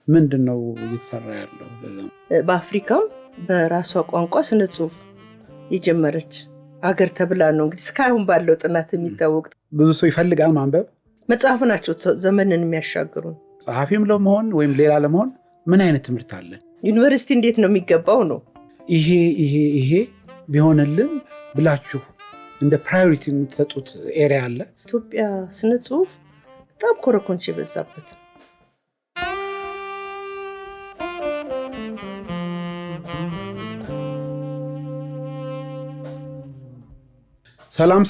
ምንድነው እየተሰራ ያለው? በአፍሪካም በራሷ ቋንቋ ስነ ጽሁፍ የጀመረች አገር ተብላ ነው እንግዲህ እስካሁን ባለው ጥናት የሚታወቅ። ብዙ ሰው ይፈልጋል ማንበብ። መጽሐፍ ናቸው ዘመንን የሚያሻግሩ። ጸሐፊም ለመሆን ወይም ሌላ ለመሆን ምን አይነት ትምህርት አለ? ዩኒቨርሲቲ እንዴት ነው የሚገባው ነው? ይሄ ቢሆንልን ብላችሁ እንደ ፕራዮሪቲ የምትሰጡት ኤሪያ አለ? ኢትዮጵያ ስነ ጽሁፍ በጣም ኮረኮንች የበዛበት። ሰላም፣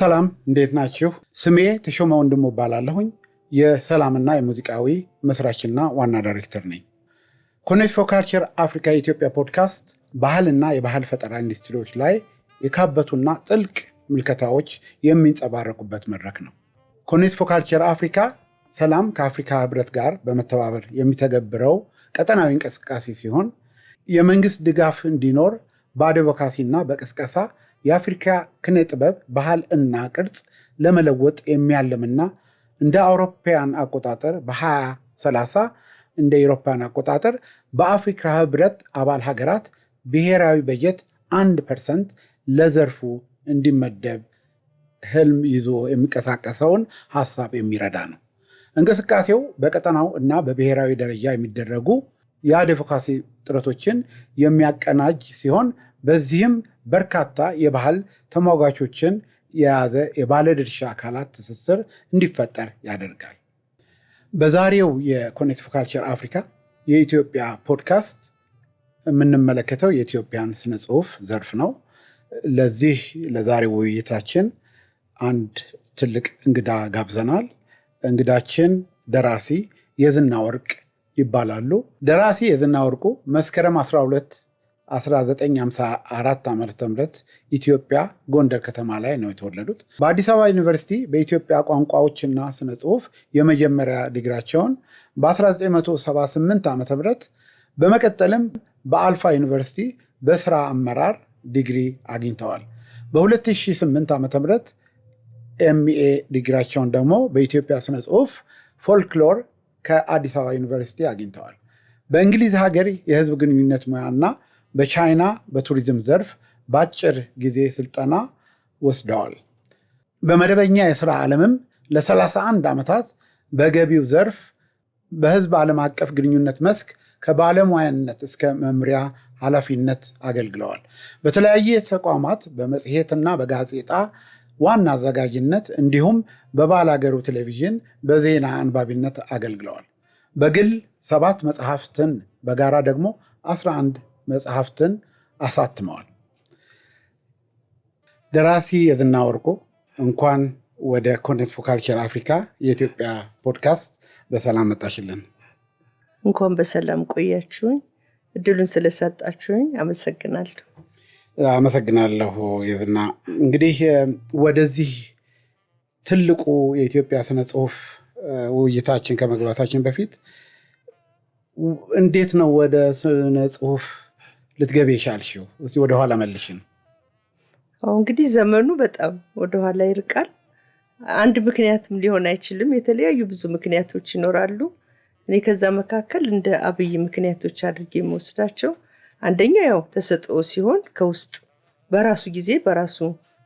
እንዴት ናችሁ? ስሜ ተሾመ ወንድሙ እባላለሁኝ። የሰላምና የሙዚቃዊ መስራችና ዋና ዳይሬክተር ነኝ። ኮኔክት ፎር ካልቸር አፍሪካ የኢትዮጵያ ፖድካስት ባህልና የባህል ፈጠራ ኢንዱስትሪዎች ላይ የካበቱና ጥልቅ ምልከታዎች የሚንጸባረቁበት መድረክ ነው። ኮኔክት ፎር ካልቸር አፍሪካ ሰላም ከአፍሪካ ህብረት ጋር በመተባበር የሚተገብረው ቀጠናዊ እንቅስቃሴ ሲሆን የመንግስት ድጋፍ እንዲኖር በአድቮካሲና በቅስቀሳ የአፍሪካ ክነ ጥበብ ባህል እና ቅርጽ ለመለወጥ የሚያልምና እንደ አውሮፓውያን አቆጣጠር በ2030 እንደ አውሮፓውያን አቆጣጠር በአፍሪካ ህብረት አባል ሀገራት ብሔራዊ በጀት 1% ለዘርፉ እንዲመደብ ህልም ይዞ የሚንቀሳቀሰውን ሐሳብ የሚረዳ ነው። እንቅስቃሴው በቀጠናው እና በብሔራዊ ደረጃ የሚደረጉ የአድቮካሲ ጥረቶችን የሚያቀናጅ ሲሆን በዚህም በርካታ የባህል ተሟጋቾችን የያዘ የባለድርሻ አካላት ትስስር እንዲፈጠር ያደርጋል። በዛሬው የኮኔክት ፎር ካልቸር አፍሪካ የኢትዮጵያ ፖድካስት የምንመለከተው የኢትዮጵያን ስነ ጽሁፍ ዘርፍ ነው። ለዚህ ለዛሬው ውይይታችን አንድ ትልቅ እንግዳ ጋብዘናል። እንግዳችን ደራሲ የዝና ወርቅ ይባላሉ። ደራሲ የዝና ወርቁ መስከረም 12 1954 ዓ.ም ኢትዮጵያ ጎንደር ከተማ ላይ ነው የተወለዱት። በአዲስ አበባ ዩኒቨርሲቲ በኢትዮጵያ ቋንቋዎችና ስነ ጽሁፍ የመጀመሪያ ዲግሪያቸውን በ1978 ዓ.ም በመቀጠልም በአልፋ ዩኒቨርሲቲ በስራ አመራር ዲግሪ አግኝተዋል። በ2008 ዓ.ም ኤምኤ ዲግሪያቸውን ደግሞ በኢትዮጵያ ስነ ጽሁፍ ፎልክሎር ከአዲስ አበባ ዩኒቨርሲቲ አግኝተዋል። በእንግሊዝ ሀገር የህዝብ ግንኙነት ሙያና በቻይና በቱሪዝም ዘርፍ በአጭር ጊዜ ስልጠና ወስደዋል። በመደበኛ የሥራ ዓለምም ለ31 ዓመታት በገቢው ዘርፍ በህዝብ ዓለም አቀፍ ግንኙነት መስክ ከባለሙያነት እስከ መምሪያ ኃላፊነት አገልግለዋል። በተለያየ ተቋማት በመጽሔትና በጋዜጣ ዋና አዘጋጅነት እንዲሁም በባላገሩ ቴሌቪዥን በዜና አንባቢነት አገልግለዋል። በግል 7 መጽሐፍትን በጋራ ደግሞ 11 መጽሐፍትን አሳትመዋል። ደራሲ የዝና ወርቁ እንኳን ወደ ኮኔክት ፎር ካልቸር አፍሪካ የኢትዮጵያ ፖድካስት በሰላም መጣሽልን። እንኳን በሰላም ቆያችሁኝ። እድሉን ስለሰጣችሁኝ አመሰግናለሁ። አመሰግናለሁ የዝና። እንግዲህ ወደዚህ ትልቁ የኢትዮጵያ ስነ ጽሁፍ ውይይታችን ከመግባታችን በፊት እንዴት ነው ወደ ስነ ጽሁፍ ልትገቢ የቻልሽው? እስኪ ወደኋላ መልሽን። እንግዲህ ዘመኑ በጣም ወደኋላ ይርቃል። አንድ ምክንያትም ሊሆን አይችልም። የተለያዩ ብዙ ምክንያቶች ይኖራሉ። እኔ ከዛ መካከል እንደ አብይ ምክንያቶች አድርጌ የምወስዳቸው አንደኛ ያው ተሰጥኦ ሲሆን ከውስጥ በራሱ ጊዜ በራሱ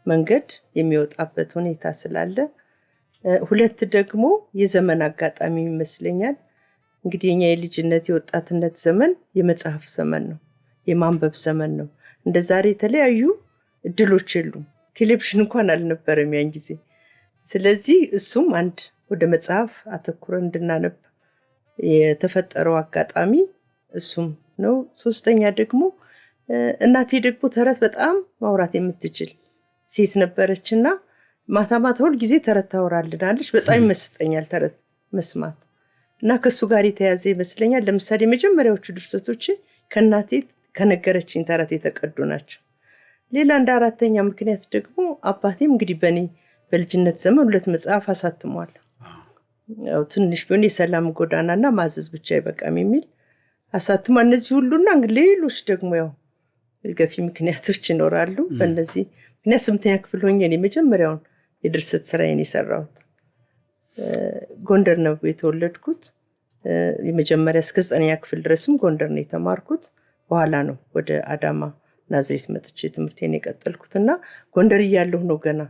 መንገድ የሚወጣበት ሁኔታ ስላለ፣ ሁለት ደግሞ የዘመን አጋጣሚ ይመስለኛል። እንግዲህ የኛ የልጅነት የወጣትነት ዘመን የመጽሐፍ ዘመን ነው፣ የማንበብ ዘመን ነው። እንደ ዛሬ የተለያዩ እድሎች የሉም። ቴሌቪዥን እንኳን አልነበረም ያን ጊዜ። ስለዚህ እሱም አንድ ወደ መጽሐፍ አተኩረን እንድናነብ የተፈጠረው አጋጣሚ እሱም ነው። ሶስተኛ ደግሞ እናቴ ደግሞ ተረት በጣም ማውራት የምትችል ሴት ነበረችና ማታ ማታ ሁል ጊዜ ተረት ታወራልናለች። በጣም ይመስጠኛል ተረት መስማት እና ከሱ ጋር የተያዘ ይመስለኛል። ለምሳሌ የመጀመሪያዎቹ ድርሰቶች ከእናቴ ከነገረችኝ ተረት የተቀዱ ናቸው። ሌላ እንደ አራተኛ ምክንያት ደግሞ አባቴም እንግዲህ በእኔ በልጅነት ዘመን 2 መጽሐፍ አሳትሟል። ያው ትንሽ ቢሆን የሰላም ጎዳናና ማዘዝ ብቻ አይበቃም የሚል አሳትሟል። እነዚህ ሁሉና ሌሎች ደግሞ ያው ገፊ ምክንያቶች ይኖራሉ። በእነዚህ ምክንያት 8ኛ ክፍል ሆኜ እኔ መጀመሪያውን የድርሰት ስራዬን የሰራሁት ጎንደር ነው የተወለድኩት። የመጀመሪያ እስከ 9ኛ ክፍል ድረስም ጎንደር ነው የተማርኩት። በኋላ ነው ወደ አዳማ ናዝሬት መጥቼ ትምህርቴን የቀጠልኩትና ጎንደር እያለሁ ነው ገና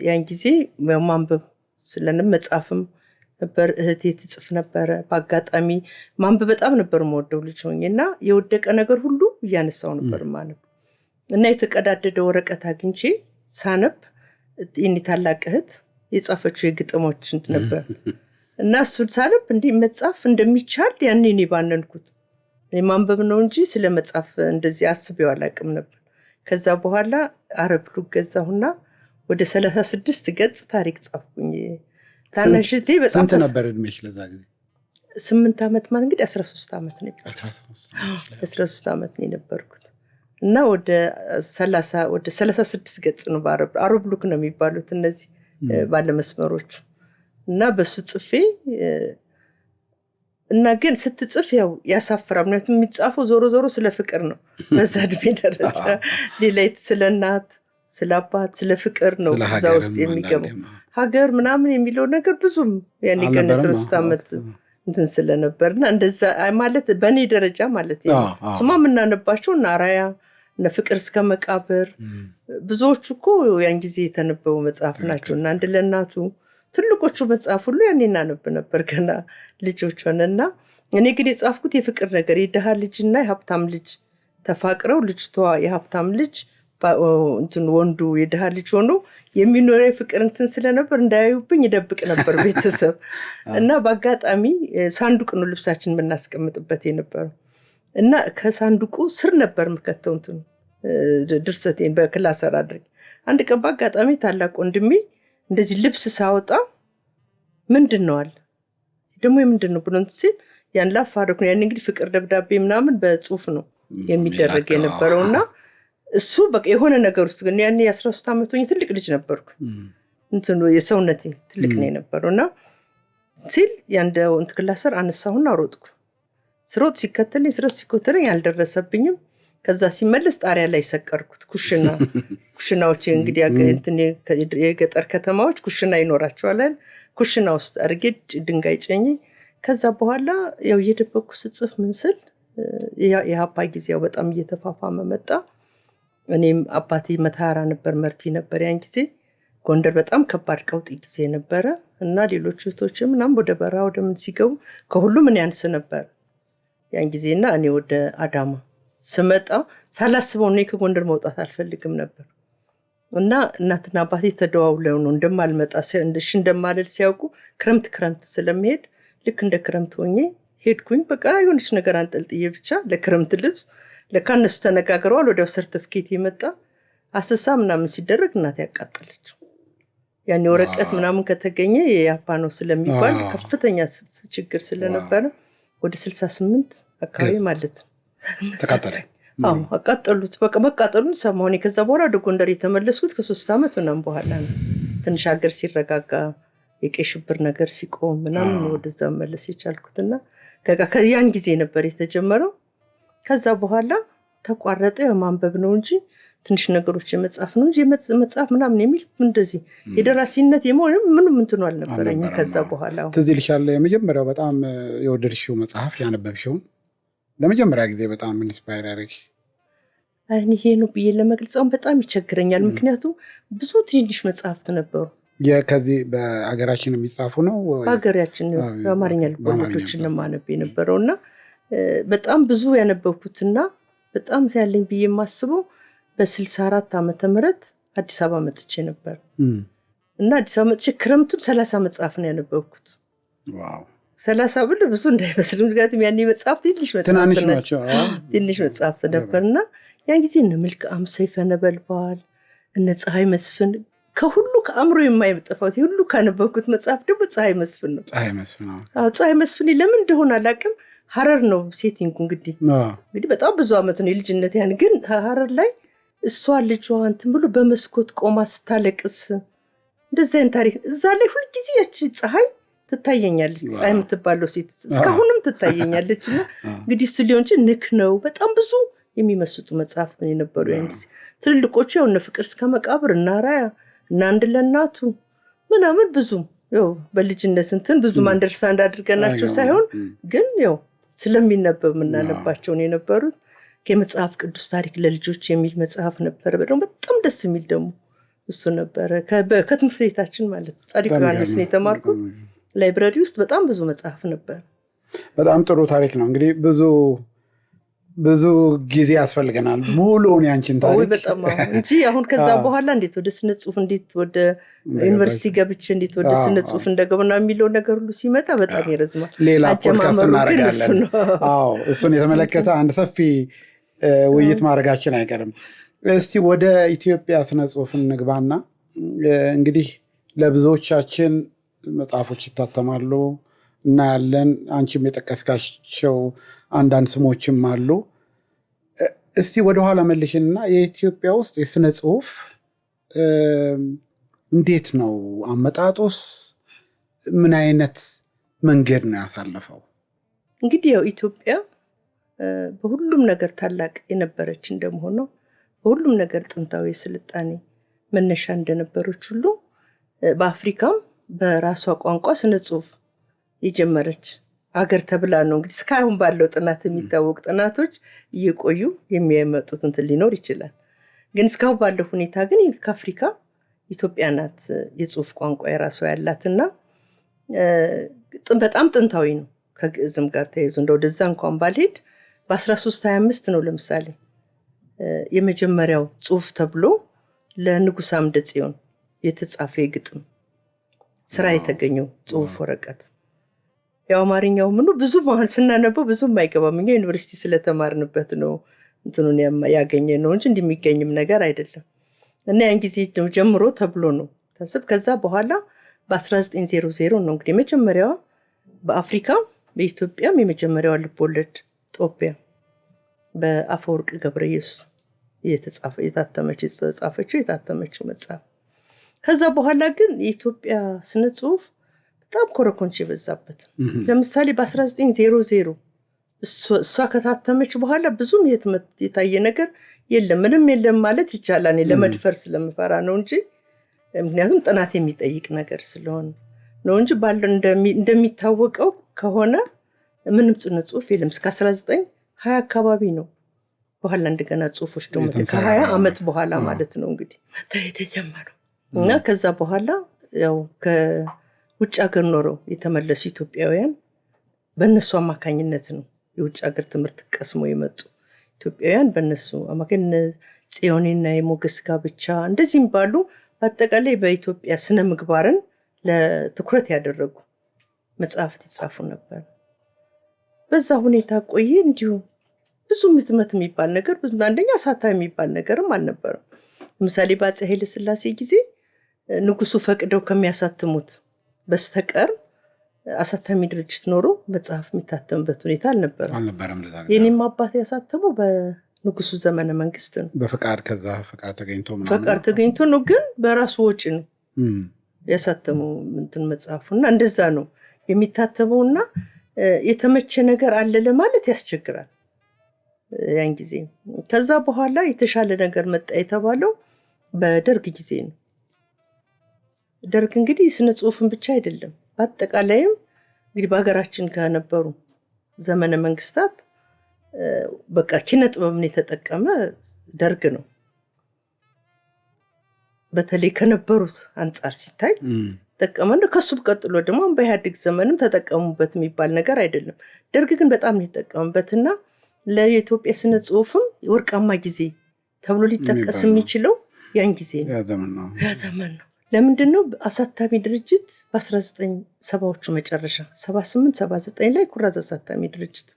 ያን ጊዜ ማንበብ ስለንም መጻፍም ነበር። እህቴ ትጽፍ ነበረ። በአጋጣሚ ማንበብ በጣም ነበር የምወደው ልጅ ሆኜና የወደቀ ነገር ሁሉ እያነሳው ነበር ማነብ እና የተቀዳደደ ወረቀት አግኝቼ ሳነብ የኔ ታላቅ እህት የጻፈችው የግጥሞች ነበር እና እሱን ሳነብ እንዲህ መጻፍ እንደሚቻል ያኔ እኔ ባነንኩት። እኔ ማንበብ ነው እንጂ ስለ መጻፍ እንደዚህ አስቤው አላውቅም ነበር። ከዛ በኋላ አረብ ሉክ ገዛሁና ወደ 36 ገጽ ታሪክ ጻፍኩኝ። ታናሽቴ በጣም ስንት ነበር እድሜሽ ለዛ ጊዜ? 8 ዓመት ማለት እንግዲህ 13 ዓመት ነው። 13 ዓመት ነው የነበርኩት እና ወደ 36 ገጽ ነው አረብ ሉክ ነው የሚባሉት እነዚህ ባለ መስመሮች እና በሱ ጽፌ እና ግን ስትጽፍ ያው ያሳፍራል። ምክንያቱም የሚጻፈው ዞሮ ዞሮ ስለ ፍቅር ነው በዛ እድሜ ደረጃ። ሌላ ስለ እናት፣ ስለ አባት፣ ስለ ፍቅር ነው እዛ ውስጥ የሚገባው። ሀገር ምናምን የሚለው ነገር ብዙም ያኔ ገና 13 ዓመት እንትን ስለነበርና እንደዛ ማለት በእኔ ደረጃ ማለት ነው። ስማ የምናነባቸው እና አራያ እና ፍቅር እስከ መቃብር ብዙዎቹ እኮ ያን ጊዜ የተነበቡ መጽሐፍ ናቸው እና አንድ ለእናቱ ትልቆቹ መጽሐፍ ሁሉ ያኔ እናነብ ነበር ገና ልጆች ሆነና። እኔ ግን የጻፍኩት የፍቅር ነገር የደሃ ልጅና የሀብታም ልጅ ተፋቅረው ልጅቷ የሀብታም ልጅ እንትን ወንዱ የደሃ ልጅ ሆኖ የሚኖረው ፍቅር እንትን ስለነበር እንዳያዩብኝ ይደብቅ ነበር ቤተሰብ እና በአጋጣሚ ሳንዱቅ ነው ልብሳችን የምናስቀምጥበት የነበረው እና ከሳንዱቁ ስር ነበር የምከተው እንትን ድርሰቴን በክላሰር አድርጌ። አንድ ቀን በአጋጣሚ ታላቅ ወንድሜ እንደዚህ ልብስ ሳወጣ ምንድን ነው አለ። ደግሞ የምንድን ነው ብሎ እንትን ሲል ያን ላፍ አደረኩኝ። ያን እንግዲህ ፍቅር ደብዳቤ ምናምን በጽሁፍ ነው የሚደረግ የነበረውና እሱ በቃ የሆነ ነገር ውስጥ ግን ያኔ 13 ዓመት ሆኜ ትልቅ ልጅ ነበርኩ። እንትኑ የሰውነቴ ትልቅ ነው የነበረውና ሲል ያንደው እንትን ክላሰር አነሳሁና ሮጥኩ። ስሮጥ ሲከተለኝ አልደረሰብኝም። ከዛ ሲመለስ ጣሪያ ላይ ሰቀርኩት። ኩሽናዎች እንግዲህ እንትን የገጠር ከተማዎች ኩሽና ይኖራቸዋል። ኩሽና ውስጥ አድርጌ ድንጋይ ጨኝ። ከዛ በኋላ ያው እየደበኩ ስጽፍ ምን ስል የሀፓ ጊዜው በጣም እየተፋፋመ መጣ። እኔም አባቴ መታራ ነበር መርቲ ነበር ያን ጊዜ። ጎንደር በጣም ከባድ ቀውጢ ጊዜ ነበረ እና ሌሎች እህቶችም ምናምን ወደ በረሃ ወደ ምን ሲገቡ ከሁሉም እኔ አንስ ነበር ያን ጊዜና እኔ ወደ አዳማ ስመጣ ሳላስበው እኔ ከጎንደር መውጣት አልፈልግም ነበር እና እናትና አባቴ ተደዋውለው ነው እንደማልመጣ እንደማልል ሲያውቁ ክረምት ስለሚሄድ ልክ እንደ ክረምት ሆኜ ሄድኩኝ። በቃ የሆነች ነገር አንጠልጥዬ ብቻ ለክረምት ልብስ ለካነሱ ተነጋግረዋል። ወዲያው ሰርቲፊኬት የመጣ አሰሳ ምናምን ሲደረግ እናቴ ያቃጠለች። ያኔ ወረቀት ምናምን ከተገኘ የያፓ ነው ስለሚባል ከፍተኛ ችግር ስለነበረ ወደ 68 አካባቢ ማለት ነው ተቃጠለ። አቃጠሉት። በቃ መቃጠሉን ሰማሁ። እኔ ከዛ በኋላ ወደ ጎንደር የተመለስኩት ከ3 ዓመት ምናምን በኋላ ነው። ትንሽ ሀገር ሲረጋጋ የቀይ ሽብር ነገር ሲቆም ምናምን ወደዛ መለስ የቻልኩትና ያን ጊዜ ነበር የተጀመረው። ከዛ በኋላ ተቋረጠ። የማንበብ ነው እንጂ ትንሽ ነገሮች የመጻፍ ነው እንጂ መጻፍ ምናምን የሚል እንደዚህ የደራሲነት ምንም እንትኑ አልነበረኝም። ከዛ በኋላ ትዝ ይልሻል የመጀመሪያው በጣም የወደድሽው መጽሐፍ ያነበብሽው ለመጀመሪያ ጊዜ በጣም ኢንስፓየር ያደረግሽ? ይሄ ነው ብዬ ለመግለጽ በጣም ይቸግረኛል። ምክንያቱም ብዙ ትንሽ መጽሐፍት ነበሩ። ከዚህ በአገራችን የሚጻፉ ነው በአገራችን በአማርኛ ልቦለዶችን ማነብ የነበረውና በጣም ብዙ ያነበብኩትና በጣም ያለኝ ብዬ የማስበው በ64 ዓመተ ምህረት አዲስ አበባ መጥቼ ነበር እና አዲስ አበባ መጥቼ ክረምቱን 30 መጽሐፍ ነው ያነበብኩት። ዋው 30 ብለ ብዙ እንዳይመስል ምክንያቱም ያኔ መጽሐፍ ትንሽ መጽሐፍ ነበርና ያን ጊዜ እነ መልካም ሰይፈ ነበልባል እነ ፀሐይ መስፍን ከሁሉ ከአእምሮ የማይጠፋው ሁሉ ካነበብኩት መጽሐፍ ደግሞ ፀሐይ መስፍን ነው። ፀሐይ መስፍን ለምን እንደሆነ አላውቅም። ሀረር ነው ሴቲንጉ እንግዲህ በጣም ብዙ ዓመት ነው የልጅነት ያን ግን ሀረር ላይ እሷ ልጇ እንትን ብሎ በመስኮት ቆማ ስታለቅስ እንደዚህ አይነት ታሪክ እዛ ላይ ሁልጊዜ ያቺ ፀሐይ ትታየኛለች። ፀሐይ የምትባለው ሴት እስካሁንም ትታየኛለች እና እንግዲህ እሱ ሊሆን እንጂ ንክ ነው። በጣም ብዙ የሚመስጡ መጽሐፍት ነው የነበሩ ያን ጊዜ። ትልልቆቹ ያው እነ ፍቅር እስከ መቃብር እና ራያ እና አንድ ለእናቱ ምናምን ብዙ ያው በልጅነት እንትን ብዙም አንደርስታንድ አድርገናቸው ሳይሆን ግን ያው ስለሚነበብ የምናነባቸው ነው የነበሩት። የመጽሐፍ ቅዱስ ታሪክ ለልጆች የሚል መጽሐፍ ነበር። በጣም ደስ የሚል ደግሞ እሱ ነበረ። ከትምህርት ቤታችን ማለት ነው ጻድቁ ዮሐንስ ነው የተማርኩት። ላይብረሪ ውስጥ በጣም ብዙ መጽሐፍ ነበር። በጣም ጥሩ ታሪክ ነው። እንግዲህ ብዙ ጊዜ ያስፈልገናል ሙሉውን ያንቺን ታሪክ በጣም እንጂ አሁን ከዛ በኋላ እንዴት ወደ ስነ ጽሁፍ እንዴት ወደ ዩኒቨርሲቲ ገብቼ እንዴት ወደ ስነ ጽሁፍ እንደገባና የሚለው ነገር ሁሉ ሲመጣ በጣም ይረዝማል። ሌላ ፖድካስት እናደርጋለን። እሱን የተመለከተ አንድ ሰፊ ውይይት ማድረጋችን አይቀርም። እስቲ ወደ ኢትዮጵያ ስነ ጽሁፍ እንግባና እንግዲህ ለብዙዎቻችን መጽሐፎች ይታተማሉ እናያለን። አንቺም የጠቀስካቸው አንዳንድ ስሞችም አሉ። እስቲ ወደኋላ መልሽንና የኢትዮጵያ ውስጥ የስነ ጽሁፍ እንዴት ነው አመጣጡስ? ምን አይነት መንገድ ነው ያሳለፈው? እንግዲህ ያው ኢትዮጵያ በሁሉም ነገር ታላቅ የነበረች እንደመሆኗ በሁሉም ነገር ጥንታዊ ስልጣኔ መነሻ እንደነበረች ሁሉ በአፍሪካም በራሷ ቋንቋ ስነ ጽሁፍ የጀመረች አገር ተብላ ነው እንግዲህ እስካሁን ባለው ጥናት የሚታወቅ ጥናቶች እየቆዩ የሚያመጡት እንትን ሊኖር ይችላል። ግን እስካሁን ባለው ሁኔታ ግን ከአፍሪካ ኢትዮጵያ ናት የጽሁፍ ቋንቋ የራሷ ያላትና በጣም ጥንታዊ ነው። ከግዕዝም ጋር ተያይዞ ወደዛ እንኳን ባልሄድ በ1325 ነው ለምሳሌ የመጀመሪያው ጽሁፍ ተብሎ ለንጉሥ አምደ ጽዮን የተጻፈ የግጥም ስራ የተገኘው ጽሁፍ ወረቀት። ያው አማርኛው ምኑ ብዙ ማን ስናነበው ብዙም አይገባም። እኛ ዩኒቨርሲቲ ስለተማርንበት ነው እንትኑን ያገኘ ነው እንጂ እንደሚገኝም ነገር አይደለም። እና ያን ጊዜ ጀምሮ ተብሎ ነው ታስብ። ከዛ በኋላ በ1900 ነው እንግዲህ መጀመሪያዋ በአፍሪካ በኢትዮጵያም የመጀመሪያዋ ልቦለድ ጦቢያ በአፈወርቅ ገብረ ኢየሱስ የታተመችው መጽሐፍ። ከዛ በኋላ ግን የኢትዮጵያ ስነ ጽሁፍ በጣም ኮረኮንች የበዛበት። ለምሳሌ በ1900 እሷ ከታተመች በኋላ ብዙም የታየ ነገር የለም። ምንም የለም ማለት ይቻላል። ለመድፈር ስለምፈራ ነው እንጂ ምክንያቱም ጥናት የሚጠይቅ ነገር ስለሆነ ነው እንጂ ባለው እንደሚታወቀው ከሆነ ምንም ስነ ጽሁፍ የለም። እስከ 1920 አካባቢ ነው በኋላ እንደገና ጽሁፎች ደግሞ ከ20 ዓመት በኋላ ማለት ነው እንግዲህ መታየት የጀመረው። እና ከዛ በኋላ ያው ከውጭ ሀገር ኖረው የተመለሱ ኢትዮጵያውያን በእነሱ አማካኝነት ነው የውጭ ሀገር ትምህርት ቀስሞ የመጡ ኢትዮጵያውያን በእነሱ አማካኝነት ጽዮንና የሞገስ ጋብቻ እንደዚህም ባሉ በአጠቃላይ በኢትዮጵያ ስነ ምግባርን ለትኩረት ያደረጉ መጽሐፍት ይጻፉ ነበር። በዛ ሁኔታ ቆየ። እንዲሁ ብዙ ህትመት የሚባል ነገር አንደኛ አሳታሚ የሚባል ነገርም አልነበረም። ለምሳሌ በአፄ ኃይለ ሥላሴ ጊዜ ንጉሱ ፈቅደው ከሚያሳትሙት በስተቀር አሳታሚ ድርጅት ኖሮ መጽሐፍ የሚታተምበት ሁኔታ አልነበረም። የኔም አባት ያሳተመው በንጉሱ ዘመነ መንግስት ነው። በፈቃድ ከዛ ፈቃድ ተገኝቶ ነው፣ ግን በራሱ ወጪ ነው ያሳተመው እንትን መጽሐፉና እንደዛ ነው የሚታተመውና የተመቸ ነገር አለ ለማለት ያስቸግራል ያን ጊዜ። ከዛ በኋላ የተሻለ ነገር መጣ የተባለው በደርግ ጊዜ ነው። ደርግ እንግዲህ ስነ ጽሁፍን ብቻ አይደለም በአጠቃላይም እንግዲህ በሀገራችን ከነበሩ ዘመነ መንግስታት በቃ ኪነ ጥበብን የተጠቀመ ደርግ ነው። በተለይ ከነበሩት አንጻር ሲታይ ተጠቀመና ከሱ ቀጥሎ ደግሞ በኢህአዴግ ዘመንም ተጠቀሙበት የሚባል ነገር አይደለም። ደርግ ግን በጣም የተጠቀመበትና ለኢትዮጵያ ስነ ጽሁፍም ወርቃማ ጊዜ ተብሎ ሊጠቀስ የሚችለው ያን ጊዜ ነው። ያ ዘመን ነው። ለምንድነው? አሳታሚ ድርጅት በ1970ዎቹ መጨረሻ 78 79 ላይ ኩራዝ አሳታሚ ድርጅት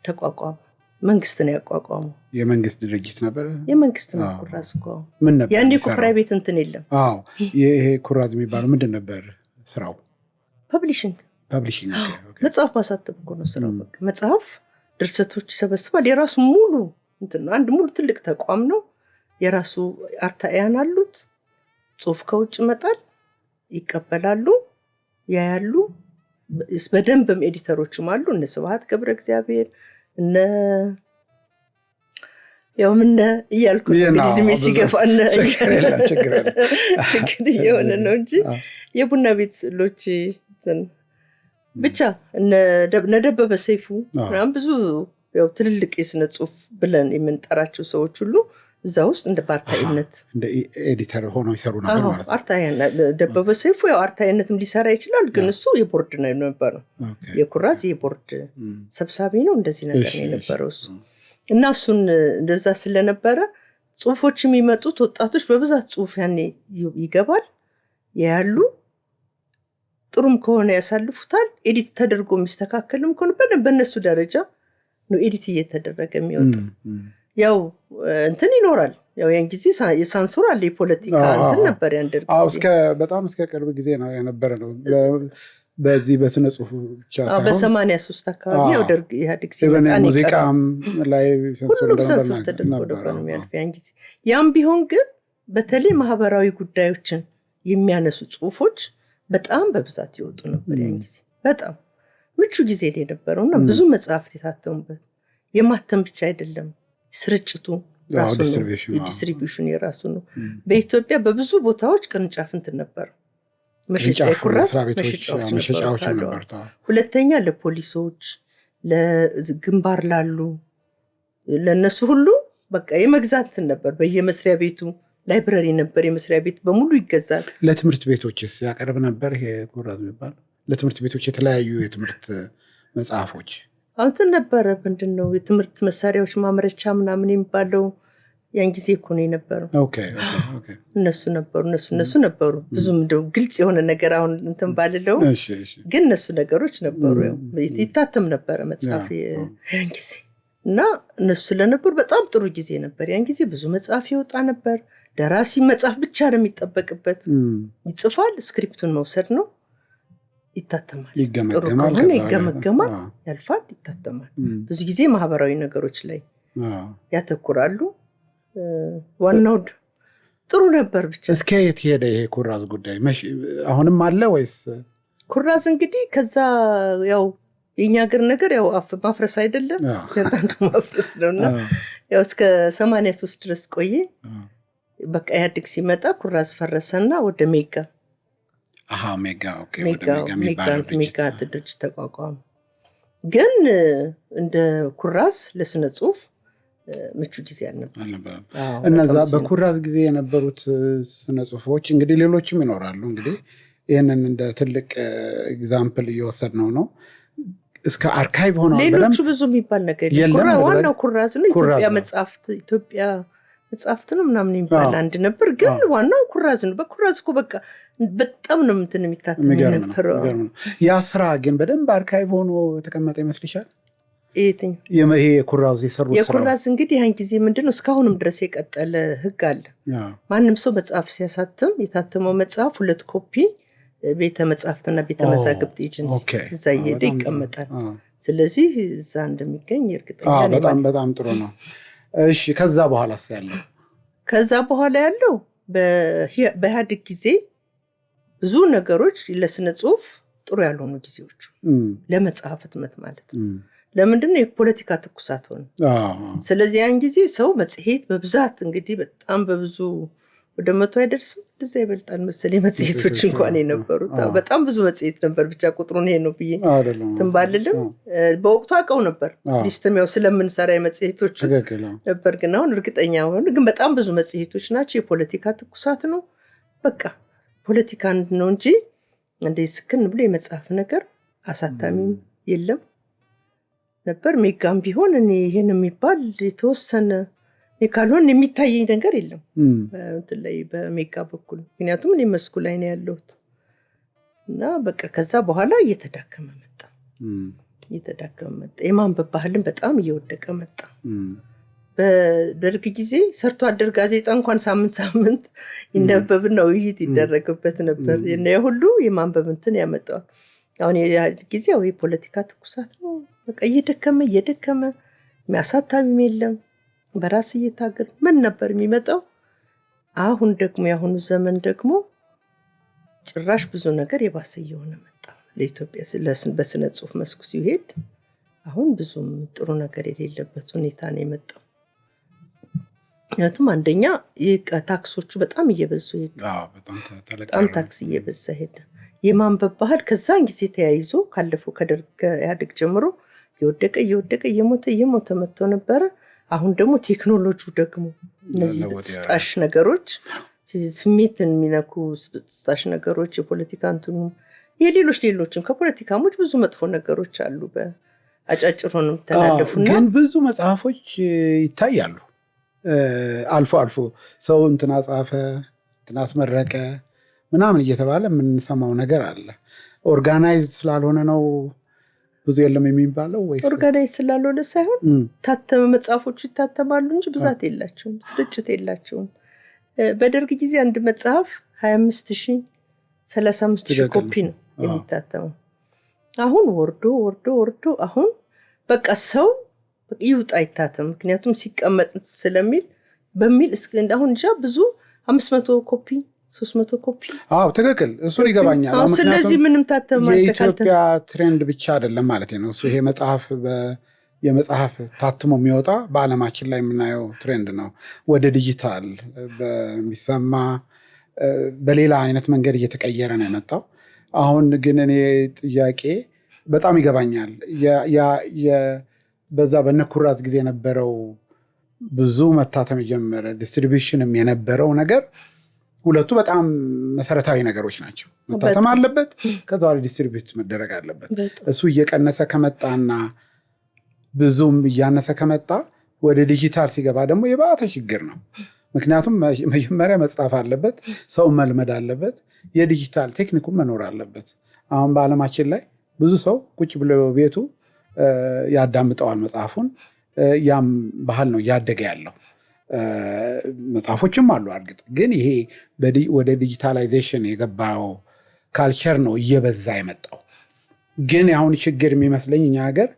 ተቋቋመ። መንግስት ነው ያቋቋመው። የመንግስት ድርጅት ነበር። የመንግስት ነው ኩራዝ እኮ ምን ነበር? ያኔ ፕራይቬት እንትን የለም። ይሄ ኩራዝ የሚባለው ምንድን ነበር ስራው? ፐብሊሽንግ። መጽሐፍ ማሳተም እኮ ነው ስራው። በቃ መጽሐፍ ድርሰቶች ይሰበስባል። የራሱ ሙሉ እንትን አንድ ሙሉ ትልቅ ተቋም ነው። የራሱ አርታያን አሉት። ጽሁፍ ከውጭ መጣል ይቀበላሉ፣ ያያሉ። በደንብም ኤዲተሮችም አሉ። እነ ስብሐት ገብረ እግዚአብሔር እነ ያው ምን እያልኩ እድሜ ሲገፋን ችግር እየሆነ ነው እንጂ የቡና ቤት ስዕሎች ብቻ እነ ደበበ ሰይፉ ምናምን ብዙ ያው ትልልቅ የስነ ጽሁፍ ብለን የምንጠራቸው ሰዎች ሁሉ እዛ ውስጥ እንደ በአርታይነት እንደ ኤዲተር ሆነው ይሰሩ ነበር ማለት ነው። አርታይነት ደበበ ሰይፉ ያው አርታይነትም ሊሰራ ይችላል፣ ግን እሱ የቦርድ ነው የነበረው። የኩራዝ የቦርድ ሰብሳቢ ነው፣ እንደዚህ ነገር ነው የነበረው እሱ። እና እሱን እንደዛ ስለነበረ ጽሁፎች የሚመጡት ወጣቶች በብዛት ጽሁፍ ያኔ ይገባል ያሉ ጥሩም ከሆነ ያሳልፉታል፣ ኤዲት ተደርጎ የሚስተካከልም ከሆነ በእነሱ ደረጃ ነው ኤዲት እየተደረገ የሚወጣው። ያው እንትን ይኖራል፣ ያው ያን ጊዜ የሳንሱር አለ፣ የፖለቲካ እንትን ነበር ያን ደርግ በጣም እስከ ቅርብ ጊዜ ነው የነበረ ነው። በዚህ በስነ ጽሁፍ ብቻ ሳይሆን በ83 አካባቢ ያው ደርግ ኢህአዴግ ሲመጣ ሙዚቃም ላይ ሳንሱር ተደርጎ ነበር የሚያልፍ ያን ጊዜ። ያም ቢሆን ግን በተለይ ማህበራዊ ጉዳዮችን የሚያነሱ ጽሁፎች በጣም በብዛት ይወጡ ነበር ያን ጊዜ። በጣም ምቹ ጊዜ ላይ ነበረውና ብዙ መጽሐፍት የታተሙበት የማተም ብቻ አይደለም፣ ስርጭቱ ራሱ ነው፣ ዲስትሪቢዩሽን የራሱ ነው። በኢትዮጵያ በብዙ ቦታዎች ቅርንጫፍ እንትን ነበር፣ መሸጫ የኩራዝ መሸጫዎች ነበር። ሁለተኛ ለፖሊሶች፣ ለግንባር ላሉ ለነሱ ሁሉ በቃ የመግዛት ነበር። በየመስሪያ ቤቱ ላይብረሪ ነበር፣ የመስሪያ ቤት በሙሉ ይገዛል። ለትምህርት ቤቶችስ ያቀርብ ነበር ይሄ ኩራዝ የሚባል? ለትምህርት ቤቶች የተለያዩ የትምህርት መጽሐፎች አንተን ነበረ ምንድነው የትምህርት መሳሪያዎች ማምረቻ ምናምን የሚባለው ያን ጊዜ እኮ ነው የነበረው። እነሱ ነበሩ። ብዙም እንደው ግልጽ የሆነ ነገር አሁን እንትን ባልለው ግን እነሱ ነገሮች ነበሩ። ያው ይታተም ነበረ መጽሐፍ ያን ጊዜ እና እነሱ ስለነበሩ በጣም ጥሩ ጊዜ ነበር ያን ጊዜ። ብዙ መጽሐፍ ይወጣ ነበር። ደራሲ መጽሐፍ ብቻ ነው የሚጠበቅበት፣ ይጽፋል፣ ስክሪፕቱን መውሰድ ነው፣ ይታተማል፣ ይገመገማል፣ ያልፋል፣ ይታተማል። ብዙ ጊዜ ማህበራዊ ነገሮች ላይ ያተኩራሉ። ዋናው ጥሩ ነበር ብቻ። እስከ የት ሄደ ይሄ ኩራዝ ጉዳይ? አሁንም አለ ወይስ? ኩራዝ እንግዲህ ከዛ ያው የኛ ሀገር ነገር ያው ማፍረስ አይደለም አንዱ ማፍረስ ነውና ያው እስከ 83 ድረስ ቆየ። በቃ ኢህአዴግ ሲመጣ ኩራዝ ፈረሰና ወደ ሜጋ ሜጋ ድርጅት ተቋቋመ። ግን እንደ ኩራዝ ለስነ ጽሁፍ ምቹ ጊዜ አልነበረም። እነዛ በኩራዝ ጊዜ የነበሩት ስነ ጽሁፎች እንግዲህ ሌሎችም ይኖራሉ። እንግዲህ ይህንን እንደ ትልቅ ኤግዛምፕል እየወሰድነው ነው። እስከ አርካይቭ ሆነው ሌሎቹ ብዙ የሚባል ነገር ዋናው ኩራዝ ነው። ኢትዮጵያ መጽሐፍት ነው ምናምን የሚባል አንድ ነበር፣ ግን ዋናው ኩራዝ ነው። በኩራዝ እኮ በቃ በጣም ነው እንትን የሚታተም የነበረው። ያ ስራ ግን በደንብ አርካይቭ ሆኖ የተቀመጠ ይመስልሻል? ይሄ የኩራዝ የሰሩት ስራ የኩራዝ እንግዲህ ያን ጊዜ ምንድነው እስካሁንም ድረስ የቀጠለ ህግ አለ። ማንም ሰው መጽሐፍ ሲያሳትም የታተመው መጽሐፍ 2 ኮፒ ቤተ መጽሐፍትና ቤተ መዛግብት ኤጀንሲ እዛ እየሄደ ይቀመጣል። ስለዚህ እዛ እንደሚገኝ እርግጠኛ ነኝ። በጣም ጥሩ ነው። እሺ ከዛ በኋላ ያለው በኢህአዴግ ጊዜ ብዙ ነገሮች ለስነ ጽሁፍ ጥሩ ያልሆኑ ጊዜዎቹ ለመጽሐፍ ህትመት ማለት ነው። ለምንድነው? የፖለቲካ ትኩሳት ሆነ። ስለዚህ ያን ጊዜ ሰው መጽሔት በብዛት እንግዲህ በጣም በብዙ ወደ 100 አይደርስም፣ እንደዛ ይበልጣል መሰለኝ መጽሔቶች እንኳን የነበሩት። በጣም ብዙ መጽሔት ነበር። ብቻ ቁጥሩን ይሄ ነው ብዬ ትንባልልም በወቅቱ አውቀው ነበር። ሊስትም ያው ስለምንሰራ የመጽሔቶች ነበር፣ ግን አሁን እርግጠኛ ሆነ። ግን በጣም ብዙ መጽሔቶች ናቸው። የፖለቲካ ትኩሳት ነው። በቃ ፖለቲካ ነው እንጂ እንደዚህ ስክን ብሎ የመጽሐፍ ነገር አሳታሚም የለም ነበር። ሜጋም ቢሆን እኔ ይሄን የሚባል የተወሰነ ካልሆነ የሚታየኝ ነገር የለም እንትን ላይ በሜጋ በኩል። ምክንያቱም እኔ መስኩ ላይ ነው ያለሁት እና በቃ ከዛ በኋላ እየተዳከመ መጣ። የማንበብ ባህልን በጣም እየወደቀ መጣ። በደርግ ጊዜ ሰርቶ አደር ጋዜጣ እንኳን ሳምንት ይነበብና ውይይት ይደረግበት ነበር። የነ ሁሉ የማንበብ እንትን ያመጣው። አሁን ጊዜ የፖለቲካ ትኩሳት ነው። በቃ እየደከመ የሚያሳታሚም የለም። በራስ እየታገል ምን ነበር የሚመጣው? አሁን ደግሞ ያሁኑ ዘመን ደግሞ ጭራሽ ብዙ ነገር የባሰ እየሆነ መጣ። ለኢትዮጵያ በስነ ጽሁፍ መስኩ ሲሄድ አሁን ብዙም ጥሩ ነገር የሌለበት ሁኔታ ነው የመጣው። ምክንያቱም አንደኛ ታክሶቹ በጣም እየበዙ ሄዱ። በጣም ታክስ እየበዛ ሄደ። የማንበብ ባህል ከዛን ጊዜ ተያይዞ ካለፈው ከኢህአዴግ ጀምሮ እየወደቀ እየሞተ መጥቶ ነበረ። አሁን ደግሞ ቴክኖሎጂው ደግሞ እነዚህ ብጥስጣሽ ነገሮች፣ ስሜትን የሚነኩ ብጥስጣሽ ነገሮች፣ የፖለቲካ እንትኑ ሌሎችም ከፖለቲካሞች ብዙ መጥፎ ነገሮች አሉ በአጫጭር ሆነው የሚተላለፉና ግን ብዙ መጽሐፎች ይታያሉ። አልፎ ሰው እንትና ጻፈ እንትና አስመረቀ ምናምን እየተባለ የምንሰማው ነገር አለ። ኦርጋናይዝድ ስላልሆነ ነው ብዙ የለም የሚባለው ወይስ? ኦርጋናይዝድ ስላልሆነ ሳይሆን ታተመ መጽሐፎቹ ይታተማሉ እንጂ ብዛት የላቸውም፣ ስርጭት የላቸውም። በደርግ ጊዜ አንድ መጽሐፍ 25,000 35,000 ኮፒ ነው የሚታተመው። አሁን ወርዶ አሁን በቃ ሰው ይውጣ ይታተም፣ ምክንያቱም ሲቀመጥ ስለሚል በሚል አሁን እንጃ ብዙ 500 ኮፒ 300 ኮፒ። ትክክል፣ እሱ ይገባኛል። ስለዚህ ምንም ታተም የኢትዮጵያ ትሬንድ ብቻ አይደለም ማለት ነው እሱ። ይሄ የመጽሐፍ ታትሞ የሚወጣ በዓለማችን ላይ የምናየው ትሬንድ ነው። ወደ ዲጂታል በሚሰማ በሌላ አይነት መንገድ እየተቀየረ ነው የመጣው። አሁን ግን እኔ ጥያቄ በጣም ይገባኛል። በዛ በነኩራዝ ጊዜ የነበረው ብዙ መታተም የጀመረ ዲስትሪቢዩሽንም የነበረው ነገር ሁለቱ በጣም መሰረታዊ ነገሮች ናቸው። መታተም አለበት፣ ከዛ በኋላ ዲስትሪቢዩት መደረግ አለበት። እሱ እየቀነሰ ከመጣና ብዙም እያነሰ ከመጣ ወደ ዲጂታል ሲገባ ደግሞ የባሰ ችግር ነው። ምክንያቱም መጀመሪያ መጻፍ አለበት፣ ሰው መልመድ አለበት፣ የዲጂታል ቴክኒኩም መኖር አለበት። አሁን በዓለማችን ላይ ብዙ ሰው ቁጭ ብሎ ቤቱ ያዳምጠዋል መጽሐፉን። ያም ባህል ነው እያደገ ያለው። መጽሐፎችም አሉ እርግጥ፣ ግን ይሄ ወደ ዲጂታላይዜሽን የገባው ካልቸር ነው እየበዛ የመጣው። ግን አሁን ችግር የሚመስለኝ እኛ ሀገር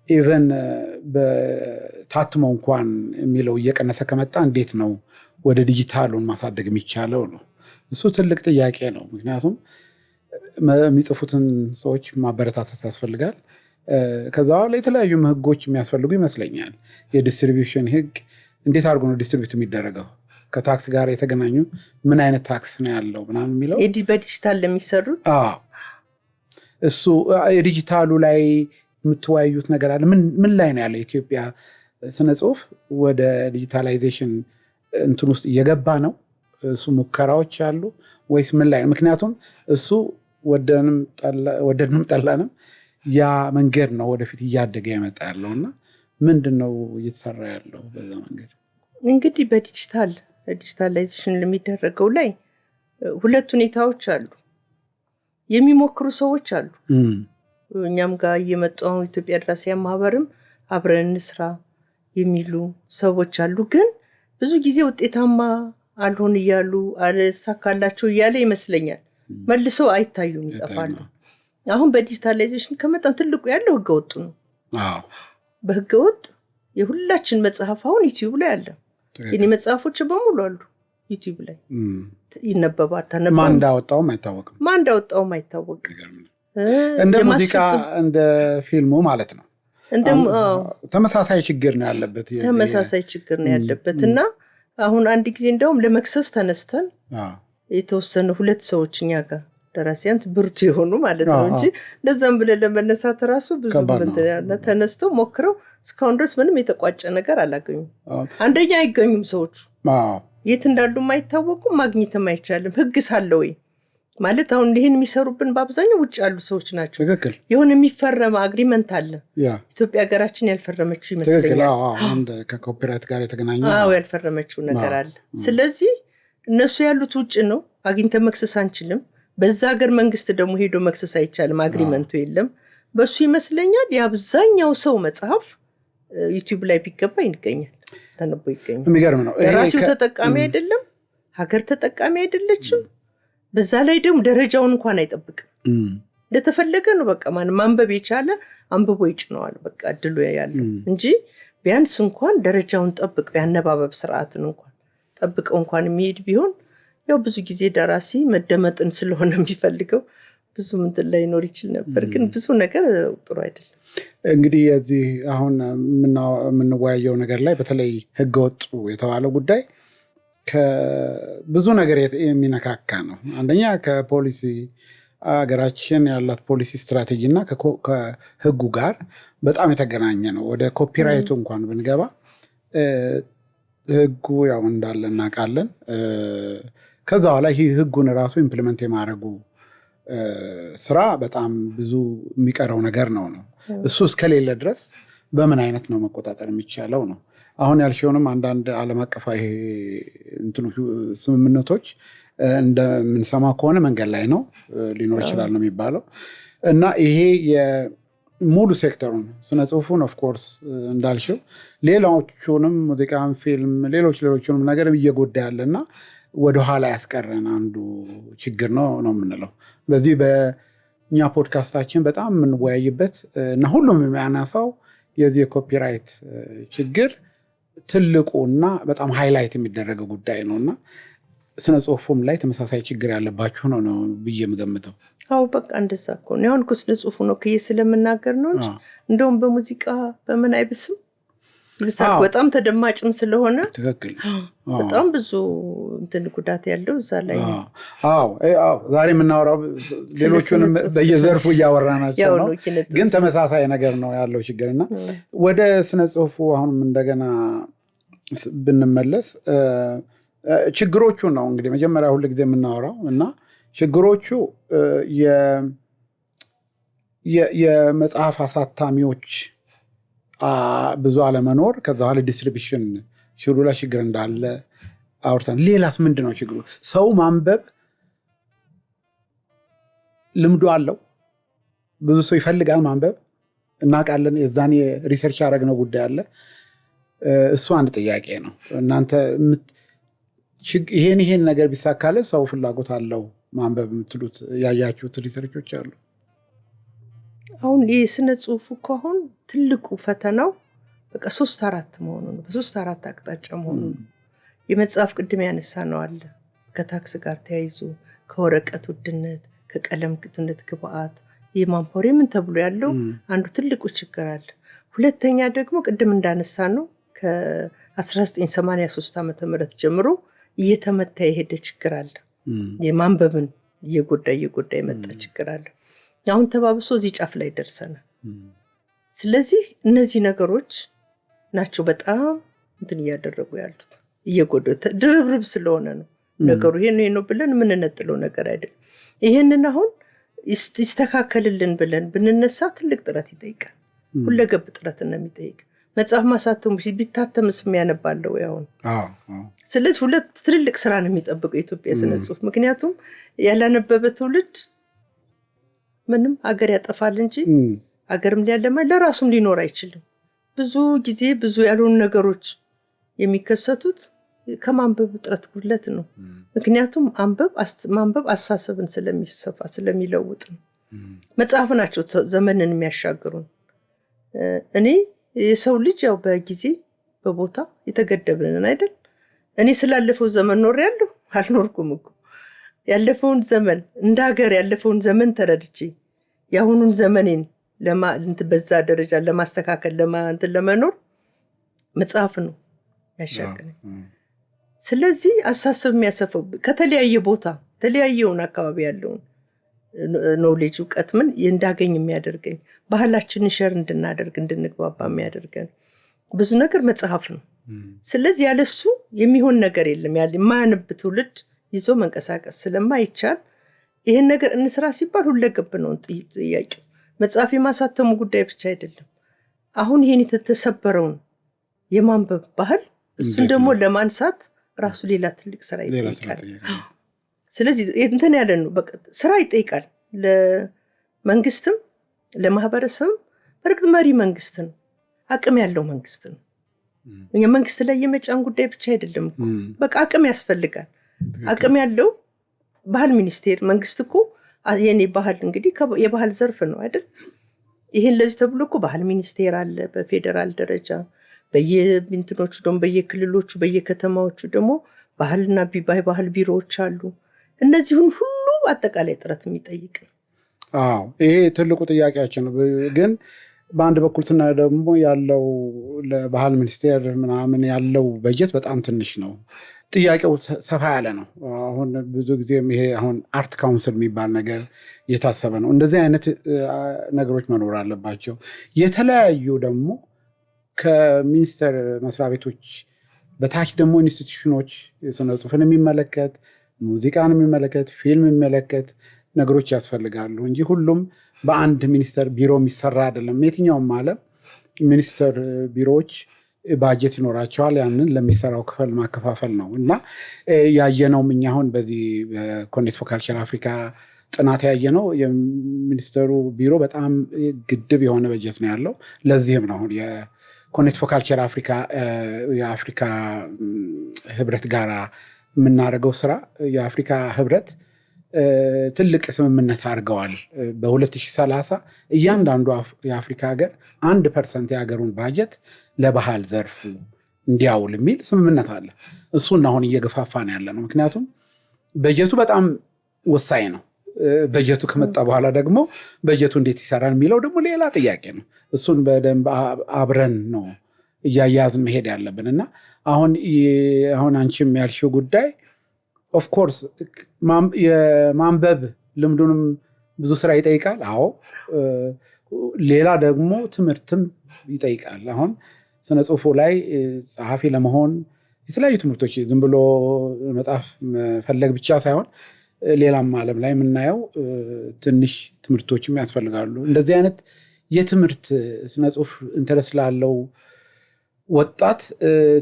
ኢቨን በታትሞ እንኳን የሚለው እየቀነሰ ከመጣ እንዴት ነው ወደ ዲጂታሉን ማሳደግ የሚቻለው ነው። እሱ ትልቅ ጥያቄ ነው። ምክንያቱም የሚጽፉትን ሰዎች ማበረታታት ያስፈልጋል። ከዛ በኋላ የተለያዩ ህጎች የሚያስፈልጉ ይመስለኛል። የዲስትሪቢዩሽን ህግ እንዴት አድርጎ ነው ዲስትሪቢዩት የሚደረገው? ከታክስ ጋር የተገናኙ ምን አይነት ታክስ ነው ያለው ምናምን የሚለው በዲጂታል ለሚሰሩት እሱ የዲጂታሉ ላይ የምትወያዩት ነገር አለ። ምን ላይ ነው ያለው? የኢትዮጵያ ስነ ጽሁፍ ወደ ዲጂታላይዜሽን እንትን ውስጥ እየገባ ነው? እሱ ሙከራዎች አሉ ወይስ ምን ላይ ነው? ምክንያቱም እሱ ወደድንም ጠላንም ያ መንገድ ነው ወደፊት እያደገ ያመጣ ያለውና ምንድን ነው እየተሰራ ያለው በዛ መንገድ? እንግዲህ በዲጂታላይዜሽን ለሚደረገው ላይ ሁለት ሁኔታዎች አሉ። የሚሞክሩ ሰዎች አሉ። እኛም ጋር እየመጡ አሁን ኢትዮጵያ ደራሲያን ማህበርም አብረን እንስራ የሚሉ ሰዎች አሉ። ግን ብዙ ጊዜ ውጤታማ አልሆን እያሉ አልሳካላቸው እያለ ይመስለኛል መልሰው አይታዩም፣ ይጠፋሉ። አሁን በዲጂታላይዜሽን ከመጣን ትልቁ ያለው ህገወጡ ነው። በህገወጥ የሁላችን መጽሐፍ አሁን ዩቲዩብ ላይ አለ። የኔ መጽሐፎች በሙሉ አሉ ዩቲዩብ ላይ ይነበባል። ማን እንዳወጣውም አይታወቅም። እንደ ሙዚቃ እንደ ፊልሙ ማለት ነው። ተመሳሳይ ችግር ነው ያለበት እና አሁን አንድ ጊዜ እንደውም ለመክሰስ ተነስተን የተወሰነ 2 ሰዎች እኛ ጋር ደራሲያን ብርቱ የሆኑ ማለት ነው እንጂ እንደዛም ብለን ለመነሳት ራሱ ብዙ ተነስተው ሞክረው እስካሁን ድረስ ምንም የተቋጨ ነገር አላገኙም። አንደኛ አይገኙም ሰዎቹ፣ የት እንዳሉም አይታወቁም፣ ማግኘትም አይቻልም። ህግ ሳለ ወይ ማለት አሁን ይሄን የሚሰሩብን በአብዛኛው ውጭ ያሉ ሰዎች ናቸው። ትክክል። የሆነ የሚፈረም አግሪመንት አለ። ኢትዮጵያ ሀገራችን ያልፈረመችው ይመስለኛል። አንድ ከኮፒራይት ጋር የተገናኘ ያልፈረመችው ነገር አለ። ስለዚህ እነሱ ያሉት ውጭ ነው፣ አግኝተን መክሰስ አንችልም። በዛ ሀገር መንግስት ደግሞ ሄዶ መክሰስ አይቻልም፣ አግሪመንቱ የለም። በሱ ይመስለኛል የአብዛኛው ሰው መጽሐፍ ዩቲዩብ ላይ ቢገባ ይገኛል፣ ተነቦ ይገኛል። የሚገርም ነው። ራሱ ተጠቃሚ አይደለም፣ ሀገር ተጠቃሚ አይደለችም። በዛ ላይ ደግሞ ደረጃውን እንኳን አይጠብቅም። እንደተፈለገ ነው በቃ ማንበብ የቻለ አንብቦ ይጭነዋል። በቃ እድሉ ያለው እንጂ ቢያንስ እንኳን ደረጃውን ጠብቅ፣ ያነባበብ ስርዓትን እንኳን ጠብቀው እንኳን የሚሄድ ቢሆን ያው ብዙ ጊዜ ደራሲ መደመጥን ስለሆነ የሚፈልገው ብዙ ምንትን ላይ ኖር ይችል ነበር፣ ግን ብዙ ነገር ጥሩ አይደለም። እንግዲህ የዚህ አሁን የምንወያየው ነገር ላይ በተለይ ህገወጥ የተባለው ጉዳይ ከብዙ ነገር የሚነካካ ነው። አንደኛ ከፖሊሲ ሀገራችን ያላት ፖሊሲ ስትራቴጂ እና ከህጉ ጋር በጣም የተገናኘ ነው። ወደ ኮፒራይቱ እንኳን ብንገባ ህጉ ያው እንዳለ እናውቃለን። ከዛ በኋላ ይህ ህጉን ራሱ ኢምፕሊመንት የማድረጉ ስራ በጣም ብዙ የሚቀረው ነገር ነው። እሱ እስከሌለ ድረስ በምን አይነት ነው መቆጣጠር የሚቻለው ነው። አሁን ያልሽውንም አንዳንድ ዓለም አቀፋዊ ስምምነቶች እንደምንሰማ ከሆነ መንገድ ላይ ነው ሊኖር ይችላል ነው የሚባለው እና ይሄ የሙሉ ሴክተሩን ስነ ጽሁፉን ኦፍኮርስ እንዳልሽው ሌላዎቹንም ሙዚቃን፣ ፊልም፣ ሌሎችንም ነገር እየጎዳ ያለና ወደኋላ ያስቀረን አንዱ ችግር ነው የምንለው። በዚህ በእኛ ፖድካስታችን በጣም የምንወያይበት እና ሁሉም የሚያነሳው የዚህ የኮፒራይት ችግር ትልቁ እና በጣም ሃይላይት የሚደረገው ጉዳይ ነው እና ስነ ጽሁፉም ላይ ተመሳሳይ ችግር ያለባችሁ ነው ብዬ የምገምተው። አዎ በቃ እንደዛ እኮ ነው። አሁን እኮ ስነ ጽሁፉ ነው ስለምናገር ነው እንጂ እንደውም በሙዚቃ በምን አይብስም ይብሳል። በጣም ተደማጭም ስለሆነ ትክክል። በጣም ብዙ እንትን ጉዳት ያለው እዛ ላይ ነው። አዎ ዛሬ የምናወራው ሌሎቹንም በየዘርፉ እያወራናቸው ነው፣ ግን ተመሳሳይ ነገር ነው ያለው ችግርና ወደ ስነ ጽሁፉ አሁንም እንደገና ብንመለስ ችግሮቹ ነው እንግዲህ መጀመሪያ ሁሉ ጊዜ የምናወራው እና ችግሮቹ የመጽሐፍ አሳታሚዎች ብዙ አለመኖር፣ ከዛ በኋላ ዲስትሪቢሽን ሽሩ ላይ ችግር እንዳለ አውርተን፣ ሌላስ ምንድን ነው ችግሩ? ሰው ማንበብ ልምዱ አለው፣ ብዙ ሰው ይፈልጋል ማንበብ እናውቃለን። የዛኔ ሪሰርች ያደረግነው ጉዳይ አለ። እሱ አንድ ጥያቄ ነው። እናንተ ይሄን ነገር ቢሳካለ ሰው ፍላጎት አለው ማንበብ የምትሉት ያያችሁት ሪሰርቾች አሉ? አሁን የስነ ጽሁፉ እኮ አሁን ትልቁ ፈተናው በቃ 3-4 መሆኑ ነው። በ3-4 አቅጣጫ መሆኑ ነው። የመጽሐፍ ቅድም ያነሳ ነው አለ ከታክስ ጋር ተያይዞ ከወረቀት ውድነት፣ ከቀለም ውድነት፣ ግብአት፣ የማንፖር ምን ተብሎ ያለው አንዱ ትልቁ ችግር አለ። ሁለተኛ ደግሞ ቅድም እንዳነሳ ነው ከ1983 ዓ.ም ጀምሮ እየተመታ የሄደ ችግር አለ። የማንበብን እየጎዳ የመጣ ችግር አለ። አሁን ተባብሶ እዚህ ጫፍ ላይ ደርሰናል። ስለዚህ እነዚህ ነገሮች ናቸው በጣም እንትን እያደረጉ ያሉት፣ እየጎዱ ድርብርብ ስለሆነ ነው ነገሩ። ይሄ ነው ብለን የምንነጥለው ነገር አይደለም። ይሄንን አሁን ይስተካከልልን ብለን ብንነሳ ትልቅ ጥረት ይጠይቃል። ሁለገብ ጥረት ነው የሚጠይቅ። መጽሐፍ ማሳተሙ ቢታተምስ የሚያነባለው ያውን። ስለዚህ ሁለት ትልልቅ ስራ ነው የሚጠብቀው የኢትዮጵያ ስነ ጽሁፍ። ምክንያቱም ያላነበበ ትውልድ ምንም አገር ያጠፋል እንጂ አገርም ሊያለማ ለራሱም ሊኖር አይችልም። ብዙ ጊዜ ብዙ ያልሆኑ ነገሮች የሚከሰቱት ከማንበብ ጥረት ጉድለት ነው። ምክንያቱም ማንበብ አሳሰብን ስለሚሰፋ ስለሚለውጥ ነው። መጽሐፍ ናቸው ዘመንን የሚያሻግሩን። እኔ የሰው ልጅ ያው በጊዜ በቦታ የተገደብንን አይደል? እኔ ስላለፈው ዘመን ኖሬያለሁ አልኖርኩም እኮ። ያለፈውን ዘመን እንደ ሀገር ያለፈውን ዘመን ተረድቼ የአሁኑን ዘመኔን በዛ ደረጃ ለማስተካከል ለመኖር መጽሐፍ ነው ያሻገረኝ። ስለዚህ አሳሰብ የሚያሰፈው ከተለያየ ቦታ የተለያየውን አካባቢ ያለውን ኖሌጅ እውቀት ምን እንዳገኝ የሚያደርገኝ ባህላችንን ሸር እንድናደርግ እንድንግባባ የሚያደርገን ብዙ ነገር መጽሐፍ ነው። ስለዚህ ያለሱ የሚሆን ነገር የለም። የማያነብ ትውልድ ይዞ መንቀሳቀስ ስለማይቻል ይሄን ነገር እንስራ ሲባል ሁለገብ ነው ጥያቄው። መጽሐፍ የማሳተሙ ጉዳይ ብቻ አይደለም። አሁን ይሄን የተሰበረውን የማንበብ ባህል እሱን ደግሞ ለማንሳት ራሱ ሌላ ትልቅ ስራ ይጠይቃል። ስለዚህ እንትን ያለ ነው በቃ ስራ ይጠይቃል። ለመንግስትም ለማህበረሰብም በርግጥ መሪ መንግስት ነው፣ አቅም ያለው መንግስት ነው። እኛ መንግስት ላይ የመጫን ጉዳይ ብቻ አይደለም። በቃ አቅም ያስፈልጋል። አቅም ያለው ባህል ሚኒስቴር መንግስት እኮ የኔ ባህል እንግዲህ የባህል ዘርፍ ነው አይደል? ይሄን ለዚህ ተብሎ እኮ ባህል ሚኒስቴር አለ በፌደራል ደረጃ። በየእንትኖቹ ደግሞ በየክልሎቹ በየከተማዎቹ ደግሞ ባህልና ባህል ቢሮዎች አሉ። እነዚህን ሁሉ አጠቃላይ ጥረት የሚጠይቅ ይሄ ትልቁ ጥያቄያችን ነው። ግን በአንድ በኩል ስናየው ደግሞ ያለው ለባህል ሚኒስቴር ምናምን ያለው በጀት በጣም ትንሽ ነው። ጥያቄው ሰፋ ያለ ነው። አሁን ብዙ ጊዜም ይሄ አሁን አርት ካውንስል የሚባል ነገር የታሰበ ነው። እንደዚህ አይነት ነገሮች መኖር አለባቸው። የተለያዩ ደግሞ ከሚኒስቴር መስሪያ ቤቶች በታች ደግሞ ኢንስቲትዩሽኖች የስነ ጽሁፍን የሚመለከት ሙዚቃን የሚመለከት ፊልም የሚመለከት ነገሮች ያስፈልጋሉ እንጂ ሁሉም በአንድ ሚኒስቴር ቢሮ የሚሰራ አይደለም። የትኛውም ዓለም ሚኒስቴር ቢሮዎች ባጀት ይኖራቸዋል። ያንን ለሚሰራው ክፍል ማከፋፈል ነው እና ያየነውም እኛ አሁን በዚህ ኮኔክት ፎር ካልቸር አፍሪካ ጥናት ያየነው የሚኒስቴሩ ቢሮ በጣም ግድብ የሆነ በጀት ነው ያለው። ለዚህም ነው አሁን የኮኔክት ፎር ካልቸር አፍሪካ የአፍሪካ ህብረት ጋራ የምናደርገው ስራ የአፍሪካ ህብረት ትልቅ ስምምነት አድርገዋል። በ2030 እያንዳንዱ የአፍሪካ ሀገር 1% የሀገሩን ባጀት ለባህል ዘርፍ እንዲያውል የሚል ስምምነት አለ። እሱን አሁን እየገፋፋን ያለ ነው። ምክንያቱም በጀቱ በጣም ወሳኝ ነው። በጀቱ ከመጣ በኋላ ደግሞ በጀቱ እንዴት ይሰራል የሚለው ደግሞ ሌላ ጥያቄ ነው። እሱን በደንብ አብረን ነው እያያዝን መሄድ ያለብን እና አሁን አንቺም ያልሽው ጉዳይ ኦፍኮርስ የማንበብ ልምዱንም ብዙ ስራ ይጠይቃል። አዎ ሌላ ደግሞ ትምህርትም ይጠይቃል። አሁን ስነ ጽሁፉ ላይ ጸሐፊ ለመሆን የተለያዩ ትምህርቶች ዝም ብሎ መጽሐፍ መፈለግ ብቻ ሳይሆን ሌላም ዓለም ላይ የምናየው ትንሽ ትምህርቶችም ያስፈልጋሉ። እንደዚህ አይነት የትምህርት ስነ ጽሁፍ ኢንተረስት ላለው ወጣት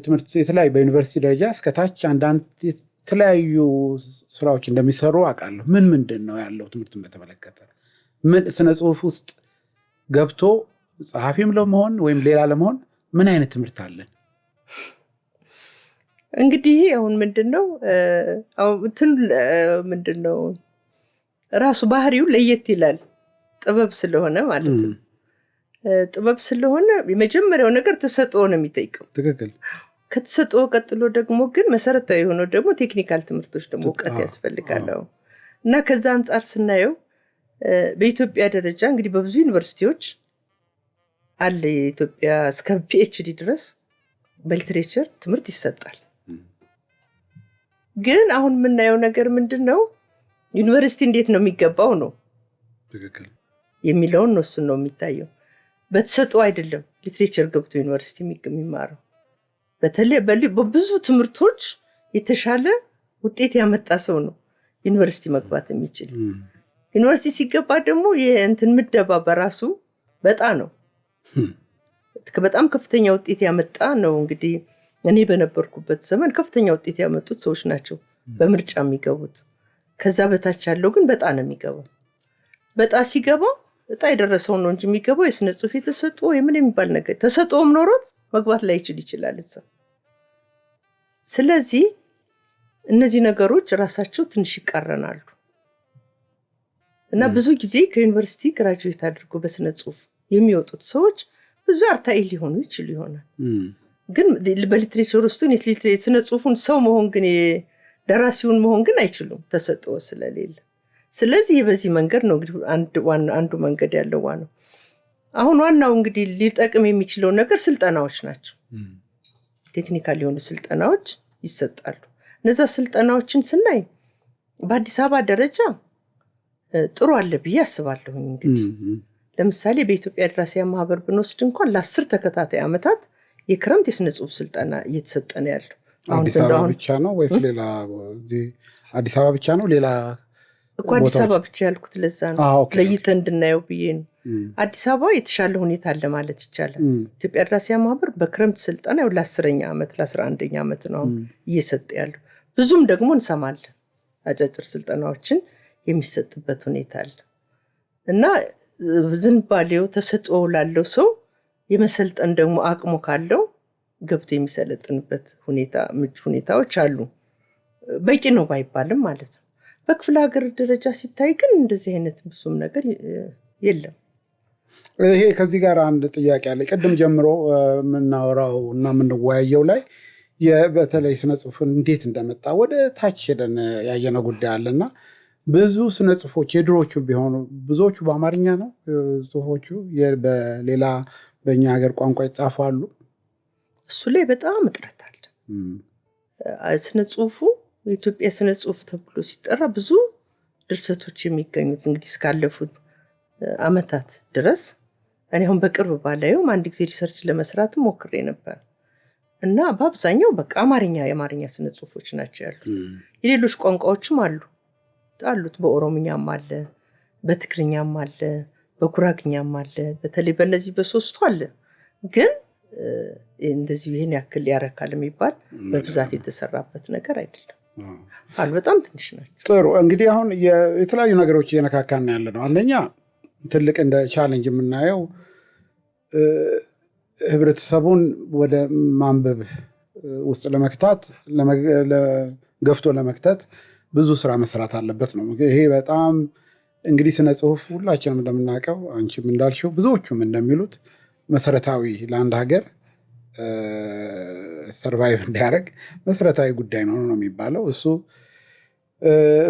ትምህርት የተለያዩ በዩኒቨርሲቲ ደረጃ እስከታች አንዳንድ የተለያዩ ስራዎች እንደሚሰሩ አውቃለሁ። ምንድን ነው ያለው ትምህርትን በተመለከተ ስነ ጽሁፍ ውስጥ ገብቶ ጸሐፊም ለመሆን ወይም ሌላ ለመሆን ምን አይነት ትምህርት አለን? እንግዲህ አሁን ምንድነው ምንድነው ራሱ ባህሪው ለየት ይላል። ጥበብ ስለሆነ ማለት ነው። ጥበብ ስለሆነ የመጀመሪያው ነገር ተሰጥኦ ነው የሚጠይቀው። ትክክል። ከተሰጥኦ ቀጥሎ ደግሞ ግን መሰረታዊ የሆነው ደግሞ ቴክኒካል ትምህርቶች ደግሞ እውቀት ያስፈልጋል። እና ከዛ አንጻር ስናየው በኢትዮጵያ ደረጃ እንግዲህ በብዙ ዩኒቨርሲቲዎች አለ የኢትዮጵያ እስከ ፒኤችዲ ድረስ በሊትሬቸር ትምህርት ይሰጣል። ግን አሁን የምናየው ነገር ምንድነው ዩኒቨርሲቲ እንዴት ነው የሚገባው ነው ትክክል የሚለውን ነው። እሱን ነው የሚታየው። በተሰጥኦ አይደለም ሊትሬቸር ገብቶ ዩኒቨርሲቲ የሚማረው። በተለይ በብዙ ትምህርቶች የተሻለ ውጤት ያመጣ ሰው ነው ዩኒቨርሲቲ መግባት የሚችል። ዩኒቨርሲቲ ሲገባ ደግሞ የእንትን ምደባ በራሱ በጣም ነው በጣም ከፍተኛ ውጤት ያመጣ ነው። እንግዲህ እኔ በነበርኩበት ዘመን ከፍተኛ ውጤት ያመጡት ሰዎች ናቸው በምርጫ የሚገቡት። ከዛ በታች ያለው ግን በጣም ነው የሚገባው። በጣም ሲገባ በጣም የደረሰው ነው እንጂ የሚገባው የስነ ጽሁፍ የተሰጥኦ የምን የሚባል ነገር ተሰጥኦም ኖሮት መግባት ላይ ይችላል እዛ። ስለዚህ እነዚህ ነገሮች ራሳቸው ትንሽ ይቃረናሉ እና ብዙ ጊዜ ከዩኒቨርሲቲ ግራጁዌት አድርጎ በስነ ጽሁፍ የሚወጡት ሰዎች ብዙ አርታኢ ሊሆኑ ይችሉ ይሆናል። ግን በሊትሬቸር ውስጥ ስነ ጽሁፉን ሰው መሆን ግን ደራሲውን መሆን ግን አይችሉም ተሰጥኦ ስለሌለ። ስለዚህ በዚህ መንገድ ነው እንግዲህ አንዱ መንገድ ያለው ነው። አሁን ዋናው እንግዲህ ሊጠቅም የሚችለው ነገር ስልጠናዎች ናቸው። ቴክኒካል የሆኑ ስልጠናዎች ይሰጣሉ። እነዛ ስልጠናዎችን ስናይ በአዲስ አበባ ደረጃ ጥሩ አለ ብዬ አስባለሁ። እንግዲህ ለምሳሌ በኢትዮጵያ ደራሲያን ማህበር ብንወስድ እንኳን ለ10 ተከታታይ ዓመታት የክረምት የስነ ጽሁፍ ስልጠና እየተሰጠ ነው ያለው። አዲስ አበባ ብቻ ነው ወይስ ሌላ? አዲስ አበባ ብቻ ነው ሌላ? አዲስ አበባ ብቻ ያልኩት ለዛ ነው ለይተን እንድናየው ብዬ ነው። አዲስ አበባ የተሻለ ሁኔታ አለ ማለት ይቻላል። ኢትዮጵያ ደራሲያን ማህበር በክረምት ስልጠና ለ10ኛ ዓመት ለ11ኛ ዓመት ነው እየሰጠ ያለው። ብዙም ደግሞ እንሰማለን አጫጭር ስልጠናዎችን የሚሰጥበት ሁኔታ አለ እና ዝንባሌው ተሰጥኦ ላለው ሰው የመሰልጠን ደግሞ አቅሙ ካለው ገብቶ የሚሰለጥንበት ምቹ ሁኔታዎች አሉ። በቂ ነው ባይባልም ማለት ነው። በክፍለ ሀገር ደረጃ ሲታይ ግን እንደዚህ አይነት ብዙም ነገር የለም። ይሄ ከዚህ ጋር አንድ ጥያቄ አለ። ቅድም ጀምሮ የምናወራው እና የምንወያየው ላይ በተለይ ስነ ጽሁፍን እንዴት እንደመጣ ወደ ታች ሄደን ያየነው ጉዳይ አለና ብዙ ስነ ጽሁፎች የድሮቹ ቢሆኑ ብዙዎቹ በአማርኛ ነው ጽሁፎቹ፣ በሌላ በእኛ ሀገር ቋንቋ ይጻፋሉ። እሱ ላይ በጣም እጥረት አለ። ስነ ጽሁፉ የኢትዮጵያ ስነ ጽሁፍ ተብሎ ሲጠራ ብዙ ድርሰቶች የሚገኙት እንግዲህ እስካለፉት አመታት ድረስ እኔ አሁን በቅርብ ባላየውም አንድ ጊዜ ሪሰርች ለመስራት ሞክሬ ነበር እና በአብዛኛው በቃ የአማርኛ ስነ ጽሁፎች ናቸው ያሉት። የሌሎች ቋንቋዎችም አሉት። በኦሮምኛም አለ፣ በትግርኛም አለ፣ በጉራግኛም አለ። በተለይ በእነዚህ በሶስቱ አለ። ግን እንደዚህ ይሄን ያክል ያረካል የሚባል በብዛት የተሰራበት ነገር አይደለም። በጣም ትንሽ ናቸው። ጥሩ እንግዲህ አሁን የተለያዩ ነገሮች እየነካካን ያለ ነው። አንደኛ ትልቅ እንደ ቻሌንጅ የምናየው ህብረተሰቡን ወደ ማንበብ ውስጥ ለመክታት ገፍቶ ለመክተት ብዙ ስራ መስራት አለበት ነው። ይሄ በጣም እንግዲህ ስነ ጽሁፍ ሁላችንም እንደምናውቀው አንቺም እንዳልሽው ብዙዎቹም እንደሚሉት መሰረታዊ ለአንድ ሀገር ሰርቫይቭ እንዲያደርግ መሰረታዊ ጉዳይ ነው የሚባለው።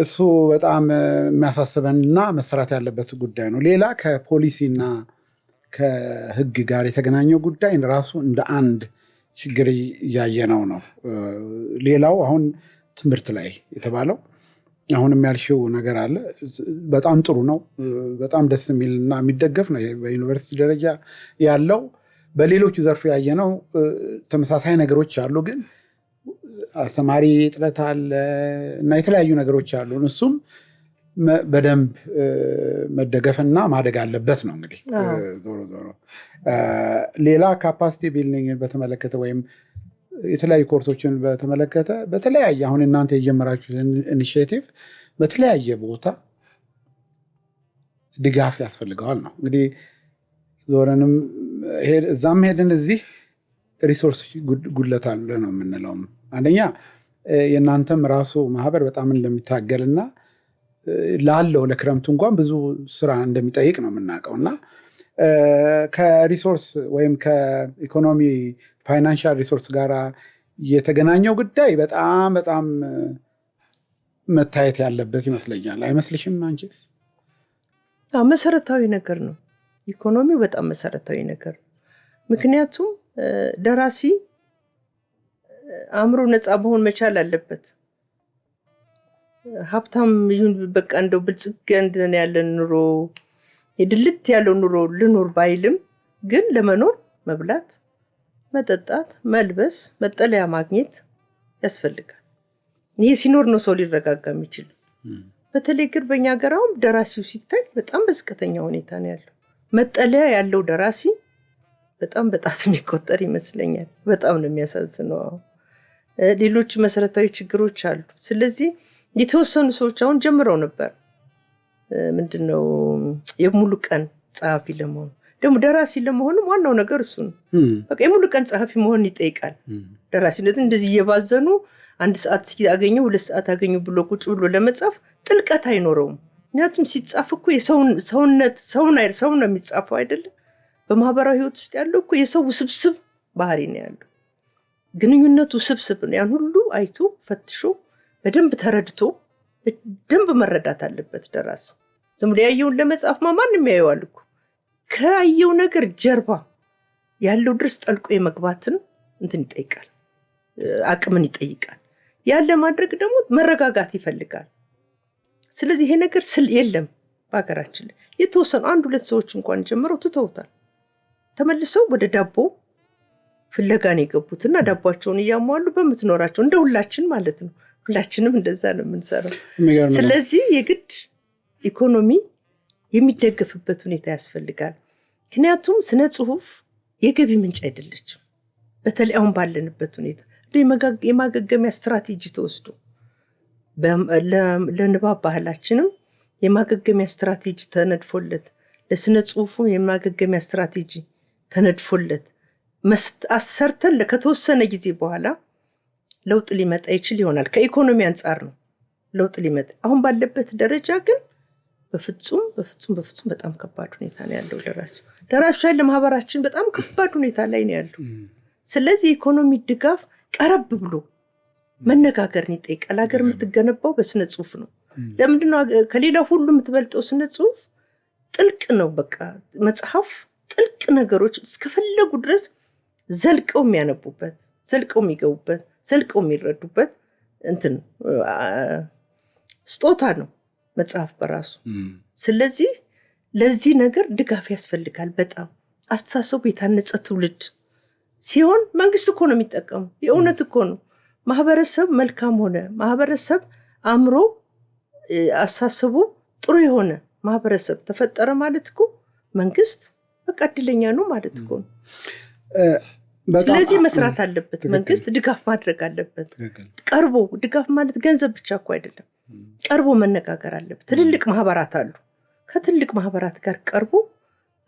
እሱ በጣም የሚያሳስበንና መሰራት ያለበት ጉዳይ ነው። ሌላ ከፖሊሲና ከህግ ጋር የተገናኘው ጉዳይ ራሱ እንደ አንድ ችግር እያየነው ነው። ሌላው አሁን ትምህርት ላይ የተባለው አሁንም ያልሽው ነገር አለ። በጣም ጥሩ ነው። በጣም ደስ የሚልና የሚደገፍ ነው በዩኒቨርሲቲ ደረጃ ያለው። በሌሎቹ ዘርፍ ያየነው ተመሳሳይ ነገሮች አሉ፣ ግን አስተማሪ እጥረት አለ እና የተለያዩ ነገሮች አሉ። እሱም በደንብ መደገፍና ማደግ አለበት ነው እንግዲህ ዞሮ ዞሮ። ሌላ ካፓሲቲ ቢልዲንግን በተመለከተ ወይም የተለያዩ ኮርሶችን በተመለከተ በተለያየ አሁን እናንተ የጀመራችሁት ኢኒሺዬቲቭ በተለያየ ቦታ ድጋፍ ያስፈልገዋል ነው እንግዲህ። ዞረንም እዛም ሄድን እዚህ ሪሶርስ ጉድለት አለ ነው የምንለው። አንደኛ የእናንተም ራሱ ማህበር በጣም እንደሚታገልና ላለው ለክረምቱ እንኳን ብዙ ስራ እንደሚጠይቅ ነው የምናውቀው እና ከሪሶርስ ወይም ከኢኮኖሚ ፋይናንሻል ሪሶርስ ጋር የተገናኘው ጉዳይ በጣም በጣም መታየት ያለበት ይመስለኛል። አይመስልሽም አንቺስ? መሰረታዊ ነገር ነው። ኢኮኖሚው በጣም መሰረታዊ ነገር። ምክንያቱም ደራሲ አእምሮ ነፃ መሆን መቻል አለበት። ሀብታም ይሁን በቃ እንደው ብልጽግና ያለን ኑሮ የድልት ያለው ኑሮ ልኖር ባይልም ግን ለመኖር መብላት፣ መጠጣት፣ መልበስ፣ መጠለያ ማግኘት ያስፈልጋል። ይሄ ሲኖር ነው ሰው ሊረጋጋ የሚችል። በተለይ ግን በእኛ ሀገር አሁን ደራሲው ሲታይ በጣም በዝቅተኛ ሁኔታ ነው ያለው። መጠለያ ያለው ደራሲ በጣም በጣት የሚቆጠር ይመስለኛል። በጣም ነው የሚያሳዝነው። ሌሎች መሰረታዊ ችግሮች አሉ። ስለዚህ የተወሰኑ ሰዎች አሁን ጀምረው ነበር ምንድነው የሙሉ ቀን ጸሐፊ ለመሆን። ደግሞ ደራሲ ለመሆንም ዋናው ነገር እሱ ነው። በቃ የሙሉ ቀን ጸሐፊ መሆን ይጠይቃል። ደራሲነት እንደዚህ እየባዘኑ 1 ሰዓት ሲያገኘው 2 ሰዓት አገኘው ብሎ ቁጭ ብሎ ለመጻፍ ጥልቀት አይኖረውም። ምክንያቱም ሲጻፍ እኮ ሰውን ነው የሚጻፈው አይደለም። በማህበራዊ ህይወት ውስጥ ያለው እኮ የሰው ውስብስብ ባህሪ ነው ያለው። ግንኙነቱ ውስብስብ ነው። ያን ሁሉ አይቶ ፈትሾ በደንብ ተረድቶ በደንብ መረዳት አለበት ደራሲ። ዝም ብሎ ያየውን ለመጻፍ ማንም ያየዋል እኮ። ከያየው ነገር ጀርባ ያለው ድረስ ጠልቆ የመግባትን ይጠይቃል፣ አቅምን ይጠይቃል። ያን ለማድረግ ደግሞ መረጋጋት ይፈልጋል። ስለዚህ ይሄ ነገር የለም በሀገራችን ላይ። የተወሰኑ 1-2 ሰዎች እንኳን ጀምረው ትተውታል። ተመልሰው ወደ ዳቦ ፍለጋን የገቡትና ዳቦቸውን እያሟሉ በምትኖራቸው እንደ ሁላችን ማለት ነው። ሁላችንም እንደዛ ነው የምንሰራው። ስለዚህ የግድ ኢኮኖሚ የሚደገፍበት ሁኔታ ያስፈልጋል። ምክንያቱም ስነ ጽሁፍ የገቢ ምንጭ አይደለችም። በተለይ አሁን ባለንበት ሁኔታ የማገገሚያ ስትራቴጂ ተወስዶ ለንባብ ባህላችንም የማገገሚያ ስትራቴጂ ተነድፎለት፣ ለስነ ጽሁፉ የማገገሚያ ስትራቴጂ ተነድፎለት አሰርተን ከተወሰነ ጊዜ በኋላ ለውጥ ሊመጣ ይችል ይሆናል። ከኢኮኖሚ አንጻር ነው ለውጥ ሊመጣ። አሁን ባለበት ደረጃ ግን በፍጹም በጣም ከባድ ሁኔታ ነው ያለው። ደራሲው ያለ ማህበራችን በጣም ከባድ ሁኔታ ላይ ነው ያለው። ስለዚህ ኢኮኖሚ ድጋፍ ቀረብ ብሎ መነጋገርን ይጠይቃል። ሀገር የምትገነባው በስነ ጽሁፍ ነው። ለምንድነው ከሌላው ሁሉ የምትበልጠው ስነ ጽሁፍ ጥልቅ ነው። በቃ መጽሐፍ ጥልቅ ነገሮች እስከፈለጉ ድረስ ዘልቀው የሚያነቡበት፣ ዘልቀው የሚገቡበት፣ ዘልቀው የሚረዱበት እንትን ስጦታ ነው መጽሐፍ በራሱ። ስለዚህ ለዚህ ነገር ድጋፍ ያስፈልጋል። በጣም አስተሳሰቡ የታነጸ ትውልድ ሲሆን መንግስት እኮ ነው የሚጠቀሙ። የእውነት እኮ ነው። ማህበረሰብ መልካም ሆነ፣ ማህበረሰብ አእምሮ አስተሳሰቡ ጥሩ የሆነ ማህበረሰብ ተፈጠረ ማለት እኮ መንግስት በቃ እድለኛ ነው ማለት እኮ ነው። ስለዚህ መስራት አለበት መንግስት፣ ድጋፍ ማድረግ አለበት። ቀርቦ ድጋፍ ማለት ገንዘብ ብቻ እኮ አይደለም። ቀርቦ መነጋገር አለበት። ትልልቅ ማህበራት አሉ። ከትልቅ ማህበራት ጋር ቀርቦ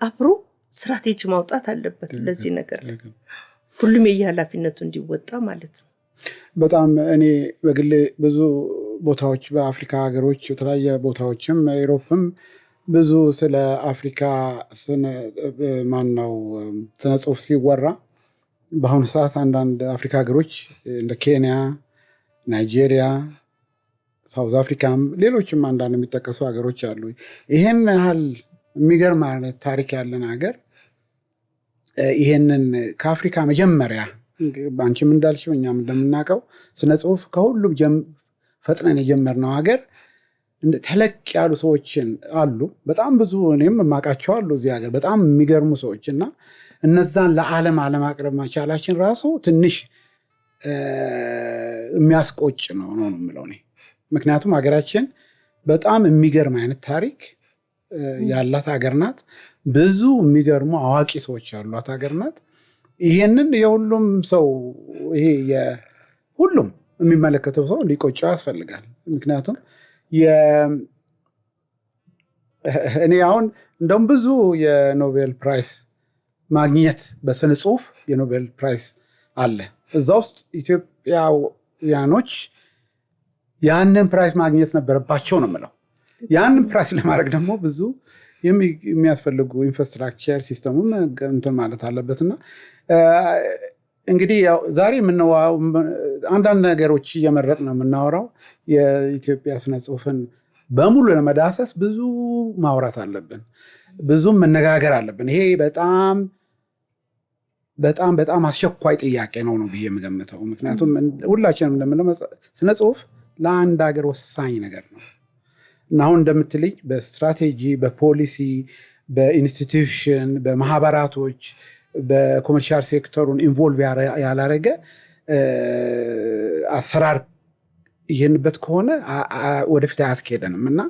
አብሮ ስትራቴጂ ማውጣት አለበት። ለዚህ ነገር ሁሉም የየኃላፊነቱ እንዲወጣ ማለት ነው። በጣም እኔ በግሌ ብዙ ቦታዎች በአፍሪካ ሀገሮች የተለያየ ቦታዎችም ዩሮፕም ብዙ ስለ አፍሪካ ስነ ጽሁፍ ሲወራ በአሁኑ ሰዓት አንዳንድ አፍሪካ ሀገሮች እንደ ኬንያ፣ ናይጄሪያ፣ ሳውዝ አፍሪካም ሌሎችም አንዳንድ የሚጠቀሱ ሀገሮች አሉ። ይሄን ያህል የሚገርም አይነት ታሪክ ያለን ሀገር ይሄንን ከአፍሪካ መጀመሪያ አንቺም እንዳልሽው እኛም እንደምናውቀው ስነ ጽሁፍ ከሁሉም ፈጥነን የጀመርነው ሀገር ተለቅ ያሉ ሰዎችን አሉ። በጣም ብዙ እኔም የማውቃቸው አሉ እዚህ ሀገር በጣም የሚገርሙ ሰዎች እና እነዛን ለዓለም አለማቅረብ መቻላችን ራሱ ትንሽ የሚያስቆጭ ነው የምለው እኔ። ምክንያቱም ሀገራችን በጣም የሚገርም አይነት ታሪክ ያላት ሀገር ናት። ብዙ የሚገርሙ አዋቂ ሰዎች ያሏት ሀገር ናት። ይሄንን የሁሉም ሰው ይሄ ሁሉም የሚመለከተው ሰው ሊቆጨው ያስፈልጋል። ምክንያቱም እኔ አሁን እንደውም ብዙ የኖቤል ፕራይስ ማግኘት በስነ ጽሁፍ የኖቤል ፕራይስ አለ። እዛ ውስጥ ኢትዮጵያውያኖች ያንን ፕራይስ ማግኘት ነበረባቸው ነው የምለው። ያንን ፕራይስ ለማድረግ ደግሞ ብዙ የሚያስፈልጉ ኢንፍራስትራክቸር ሲስተሙም እንትን ማለት አለበትና እንግዲህ ያው ዛሬ የምንዋው አንዳንድ ነገሮች እየመረጥ ነው የምናወራው። የኢትዮጵያ ስነ ጽሁፍን በሙሉ ለመዳሰስ ብዙ ማውራት አለብን፣ ብዙም መነጋገር አለብን። ይሄ በጣም በጣም በጣም አስቸኳይ ጥያቄ ነው ብዬ የምገምተው። ምክንያቱም ሁላችንም እንደምንለው ስነ ጽሁፍ ለአንድ ሀገር ወሳኝ ነገር ነው እና አሁን እንደምትልኝ በስትራቴጂ፣ በፖሊሲ፣ በኢንስቲትዩሽን፣ በማህበራቶች፣ በኮመርሻል ሴክተሩን ኢንቮልቭ ያላረገ አሰራር ይህንበት ከሆነ ወደፊት አያስኬደንም እና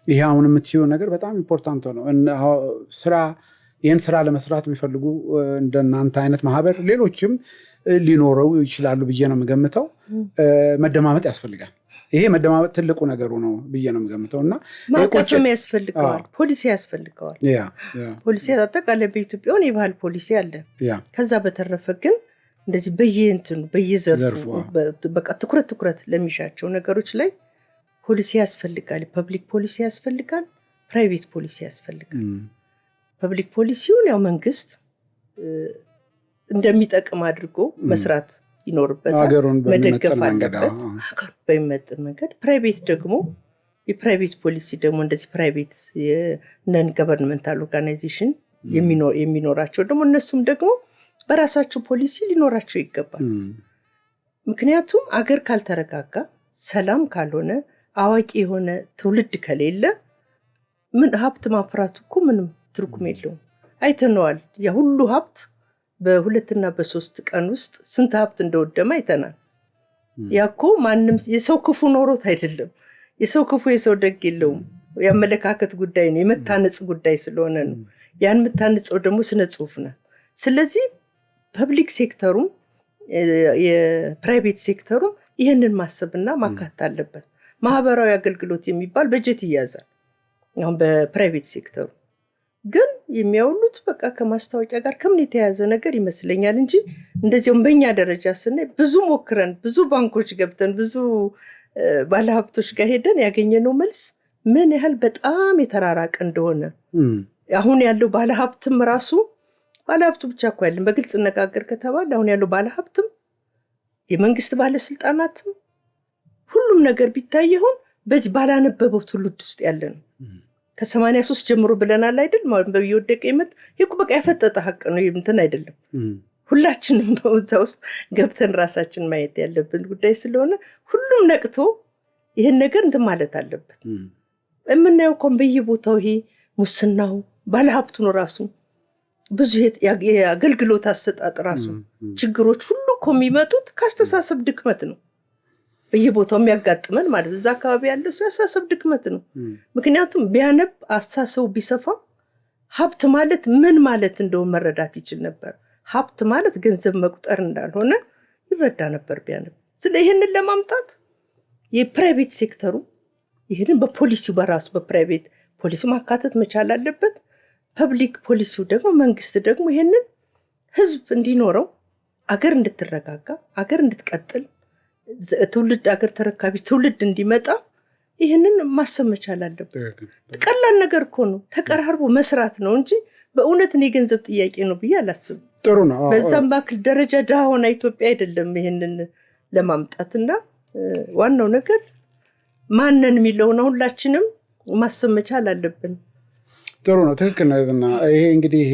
ይሄ አሁን የምትይው ነገር በጣም ኢምፖርታንት ነው። ይህን ስራ ለመስራት የሚፈልጉ እንደናንተ አይነት ማህበር ሌሎችም ሊኖረው ይችላሉ ብዬ ነው የምገምተው። መደማመጥ ያስፈልጋል። ይሄ መደማመጥ ትልቁ ነገሩ ነው ብዬ ነው የምገምተው እና ማቀፍም ያስፈልገዋል፣ ፖሊሲ ያስፈልገዋል። ፖሊሲ አጠቃላይ በኢትዮጵያውን የባህል ፖሊሲ አለ። ከዛ በተረፈ ግን እንደዚህ በየዘርፉ በቃ ትኩረት ለሚሻቸው ነገሮች ላይ ፖሊሲ ያስፈልጋል። ፐብሊክ ፖሊሲ ያስፈልጋል፣ ፕራይቬት ፖሊሲ ያስፈልጋል። ፐብሊክ ፖሊሲውን ያው መንግስት እንደሚጠቅም አድርጎ መስራት ይኖርበታል፣ መደገፍ አለበት በሚመጥን መንገድ። ፕራይቬት ደግሞ የፕራይቬት ፖሊሲ ደግሞ እንደዚህ ፕራይቬት የነን ገቨርንመንታል ኦርጋናይዜሽን የሚኖራቸው ደግሞ እነሱም ደግሞ በራሳቸው ፖሊሲ ሊኖራቸው ይገባል። ምክንያቱም አገር ካልተረጋጋ፣ ሰላም ካልሆነ፣ አዋቂ የሆነ ትውልድ ከሌለ ምን ሀብት ማፍራቱ እኮ ምንም ትርጉም የለውም። አይተነዋል። ያ ሁሉ ሀብት በ2 እና በ3 ቀን ውስጥ ስንት ሀብት እንደወደመ አይተናል። ያኮ ማንም የሰው ክፉ ኖሮት አይደለም። የሰው ክፉ የሰው ደግ የለውም። የአመለካከት ጉዳይ ነው፣ የመታነጽ ጉዳይ ስለሆነ ነው። ያን የምታነጸው ደግሞ ስነ ጽሁፍ ነው። ስለዚህ ፐብሊክ ሴክተሩም የፕራይቬት ሴክተሩም ይህንን ማሰብና ማካተት አለበት። ማህበራዊ አገልግሎት የሚባል በጀት ይያዛል። አሁን በፕራይቬት ሴክተሩ ግን የሚያውሉት በቃ ከማስታወቂያ ጋር ከምን የተያዘ ነገር ይመስለኛል እንጂ እንደዚያውም በእኛ ደረጃ ስናይ ብዙ ሞክረን፣ ብዙ ባንኮች ገብተን፣ ብዙ ባለሀብቶች ጋር ሄደን ያገኘነው መልስ ምን ያህል በጣም የተራራቀ እንደሆነ። አሁን ያለው ባለሀብትም ራሱ ባለሀብቱ ብቻ እኮ አይደለም፣ በግልጽ እነጋገር ከተባለ አሁን ያለው ባለሀብትም የመንግስት ባለስልጣናትም ሁሉም ነገር ቢታይ ይሁን በዚህ ባላነበበው ትውልድ ውስጥ ያለ ነው። ከ83 ጀምሮ ብለናል አይደል? ማንበብ እየወደቀ ይመጥ ይቁ በቃ ያፈጠጠ ሀቅ ነው። እንትን አይደለም። ሁላችንም በዛ ውስጥ ገብተን ራሳችን ማየት ያለብን ጉዳይ ስለሆነ ሁሉም ነቅቶ ይሄን ነገር እንትን ማለት አለበት። የምናየው እኮ በየቦታው ይሄ ሙስናው ባለሀብቱ ነው ራሱ ብዙ የአገልግሎት አሰጣጥ ራሱ ችግሮች ሁሉ እኮ የሚመጡት ከአስተሳሰብ ድክመት ነው። በየቦታው የሚያጋጥመን ማለት እዛ አካባቢ ያለ ሰው ያሳሰብ ድክመት ነው። ምክንያቱም ቢያነብ አስተሳሰቡ ቢሰፋ ሀብት ማለት ምን ማለት እንደሆነ መረዳት ይችል ነበር። ሀብት ማለት ገንዘብ መቁጠር እንዳልሆነ ይረዳ ነበር ቢያነብ። ስለዚህ ይሄንን ለማምጣት የፕራይቬት ሴክተሩ ይሄንን በፖሊሲው በራሱ በፕራይቬት ፖሊሲ ማካተት መቻል አለበት። ፐብሊክ ፖሊሲው ደግሞ መንግስት ደግሞ ይሄንን ህዝብ እንዲኖረው አገር እንድትረጋጋ አገር እንድትቀጥል ትውልድ አገር ተረካቢ ትውልድ እንዲመጣ ይሄንን ማሰብ መቻል አለበት። ቀላል ነገር እኮ ነው። ተቀራርቦ መስራት ነው እንጂ በእውነት ነው የገንዘብ ጥያቄ ነው ብዬ አላስብም። ጥሩ ነው። በዛም ባክል ደረጃ ድሃ ሆና ኢትዮጵያ አይደለም ይሄንን ለማምጣትና ዋናው ነገር ማንን የሚለው ነው ሁላችንም ማሰብ መቻል አለብን። ጥሩ ነው። ትክክል ነው። እና ይሄ እንግዲህ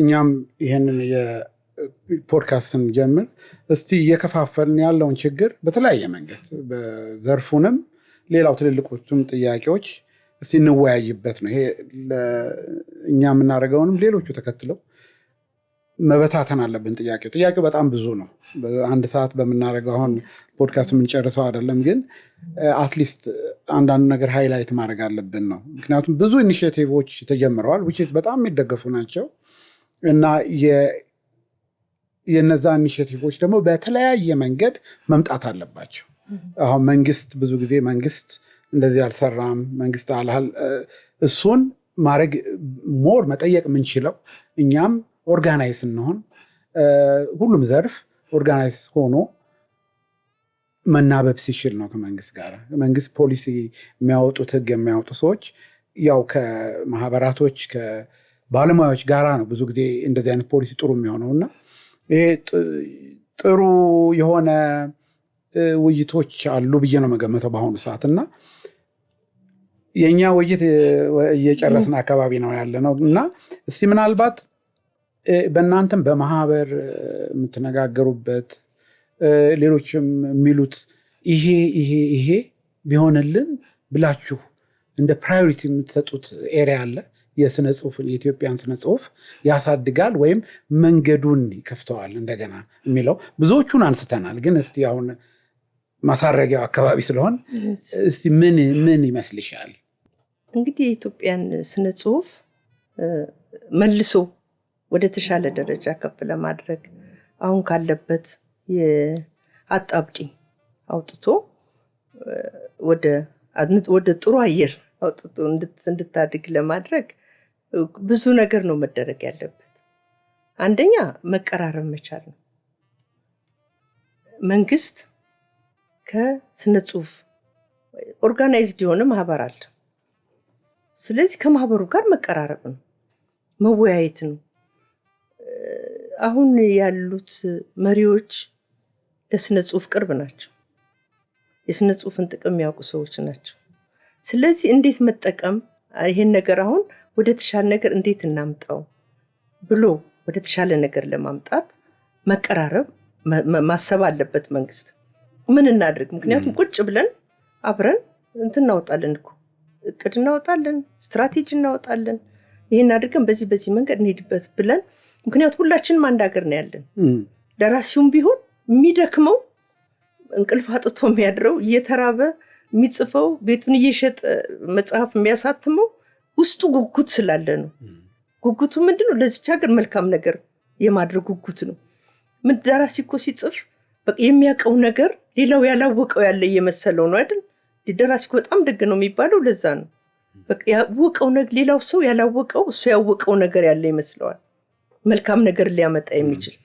እኛም ይሄንን የፖድካስትን ጀምር እስቲ እየከፋፈልን ያለውን ችግር በተለያየ መንገድ በዘርፉንም ሌላው ትልልቆቹም ጥያቄዎች እስቲ እንወያይበት ነው። ይሄ እኛ የምናደርገውንም ሌሎቹ ተከትለው መበታተን አለብን። ጥያቄው በጣም ብዙ ነው። በአንድ ሰዓት በምናደርገው አሁን ፖድካስት የምንጨርሰው አይደለም፣ ግን አትሊስት አንዳንድ ነገር ሃይላይት ማድረግ አለብን ነው። ምክንያቱም ብዙ ኢኒሼቲቮች ተጀምረዋል which is በጣም የሚደገፉ ናቸው እና የነዛ ኢኒሼቲቮች ደግሞ በተለያየ መንገድ መምጣት አለባቸው። አሁን መንግስት ብዙ ጊዜ መንግስት እንደዚህ አልሰራም መንግስት አልሃል እሱን ማድረግ ሞር መጠየቅ የምንችለው እኛም ኦርጋናይዝ እንሆን ሁሉም ዘርፍ ኦርጋናይዝ ሆኖ መናበብ ሲችል ነው ከመንግስት ጋር። መንግስት ፖሊሲ የሚያወጡት ህግ የሚያወጡ ሰዎች ያው ከማህበራቶች ከባለሙያዎች ጋራ ነው ብዙ ጊዜ እንደዚህ አይነት ፖሊሲ ጥሩ የሚሆነውና ይሄ ጥሩ የሆነ ውይይቶች አሉ ብዬ ነው መገመተው በአሁኑ ሰዓት። እና የኛ ውይይት እየጨረስን አካባቢ ነው ያለ ነው እና እስቲ ምናልባት በእናንተም በማህበር የምትነጋገሩበት ሌሎችም የሚሉት ይሄ ቢሆንልን ብላችሁ እንደ ፕራዮሪቲ የምትሰጡት ኤሪያ አለ? የስነ ጽሁፍን የኢትዮጵያን ስነ ጽሁፍ ያሳድጋል ወይም መንገዱን ይከፍተዋል እንደገና የሚለው ብዙዎቹን አንስተናል፣ ግን እስቲ አሁን ማሳረጊያው አካባቢ ስለሆን እስቲ ምን ይመስልሻል? እንግዲህ የኢትዮጵያን ስነ ጽሁፍ መልሶ ወደ ተሻለ ደረጃ ከፍ ለማድረግ አሁን ካለበት የአጣብቂኝ አውጥቶ ወደ ጥሩ አየር አውጥቶ እንድታድግ ለማድረግ ብዙ ነገር ነው መደረግ ያለበት። አንደኛ መቀራረብ መቻል ነው። መንግስት ከስነ ጽሁፍ ኦርጋናይዝድ የሆነ ማህበር አለ። ስለዚህ ከማህበሩ ጋር መቀራረብ ነው፣ መወያየት ነው። አሁን ያሉት መሪዎች ለስነ ጽሁፍ ቅርብ ናቸው። የስነ ጽሁፍን ጥቅም ያውቁ ሰዎች ናቸው። ስለዚህ እንዴት መጠቀም ይሄን ነገር አሁን ወደ ተሻለ ነገር እንዴት እናምጣው ብሎ ወደ ተሻለ ነገር ለማምጣት መቀራረብ ማሰብ አለበት መንግስት። ምን እናድርግ? ምክንያቱም ቁጭ ብለን አብረን እንትን እናወጣለን እኮ እቅድ እናወጣለን፣ ስትራቴጂ እናወጣለን። ይሄን አድርገን በዚህ መንገድ እንሄድበት ብለን ምክንያቱም ሁላችንም አንድ ሀገር ነው ያለን። ደራሲውም ቢሆን የሚደክመው እንቅልፍ አጥቶ የሚያድረው እየተራበ የሚጽፈው ቤቱን እየሸጠ መጽሐፍ የሚያሳትመው ውስጡ ጉጉት ስላለ ነው። ጉጉቱ ምንድነው? ለዚች ሀገር መልካም ነገር የማድረግ ጉጉት ነው። ምን ደራሲ እኮ ሲጽፍ በቃ የሚያውቀው ነገር ሌላው ያላወቀው ያለ እየመሰለው ነው አይደል? ደራሲ እኮ በጣም ደግ ነው የሚባለው ለዛ ነው። በቃ ያወቀው ነገር ሌላው ሰው ያላወቀው እሱ ያወቀው ነገር ያለ ይመስለዋል፣ መልካም ነገር ሊያመጣ የሚችል።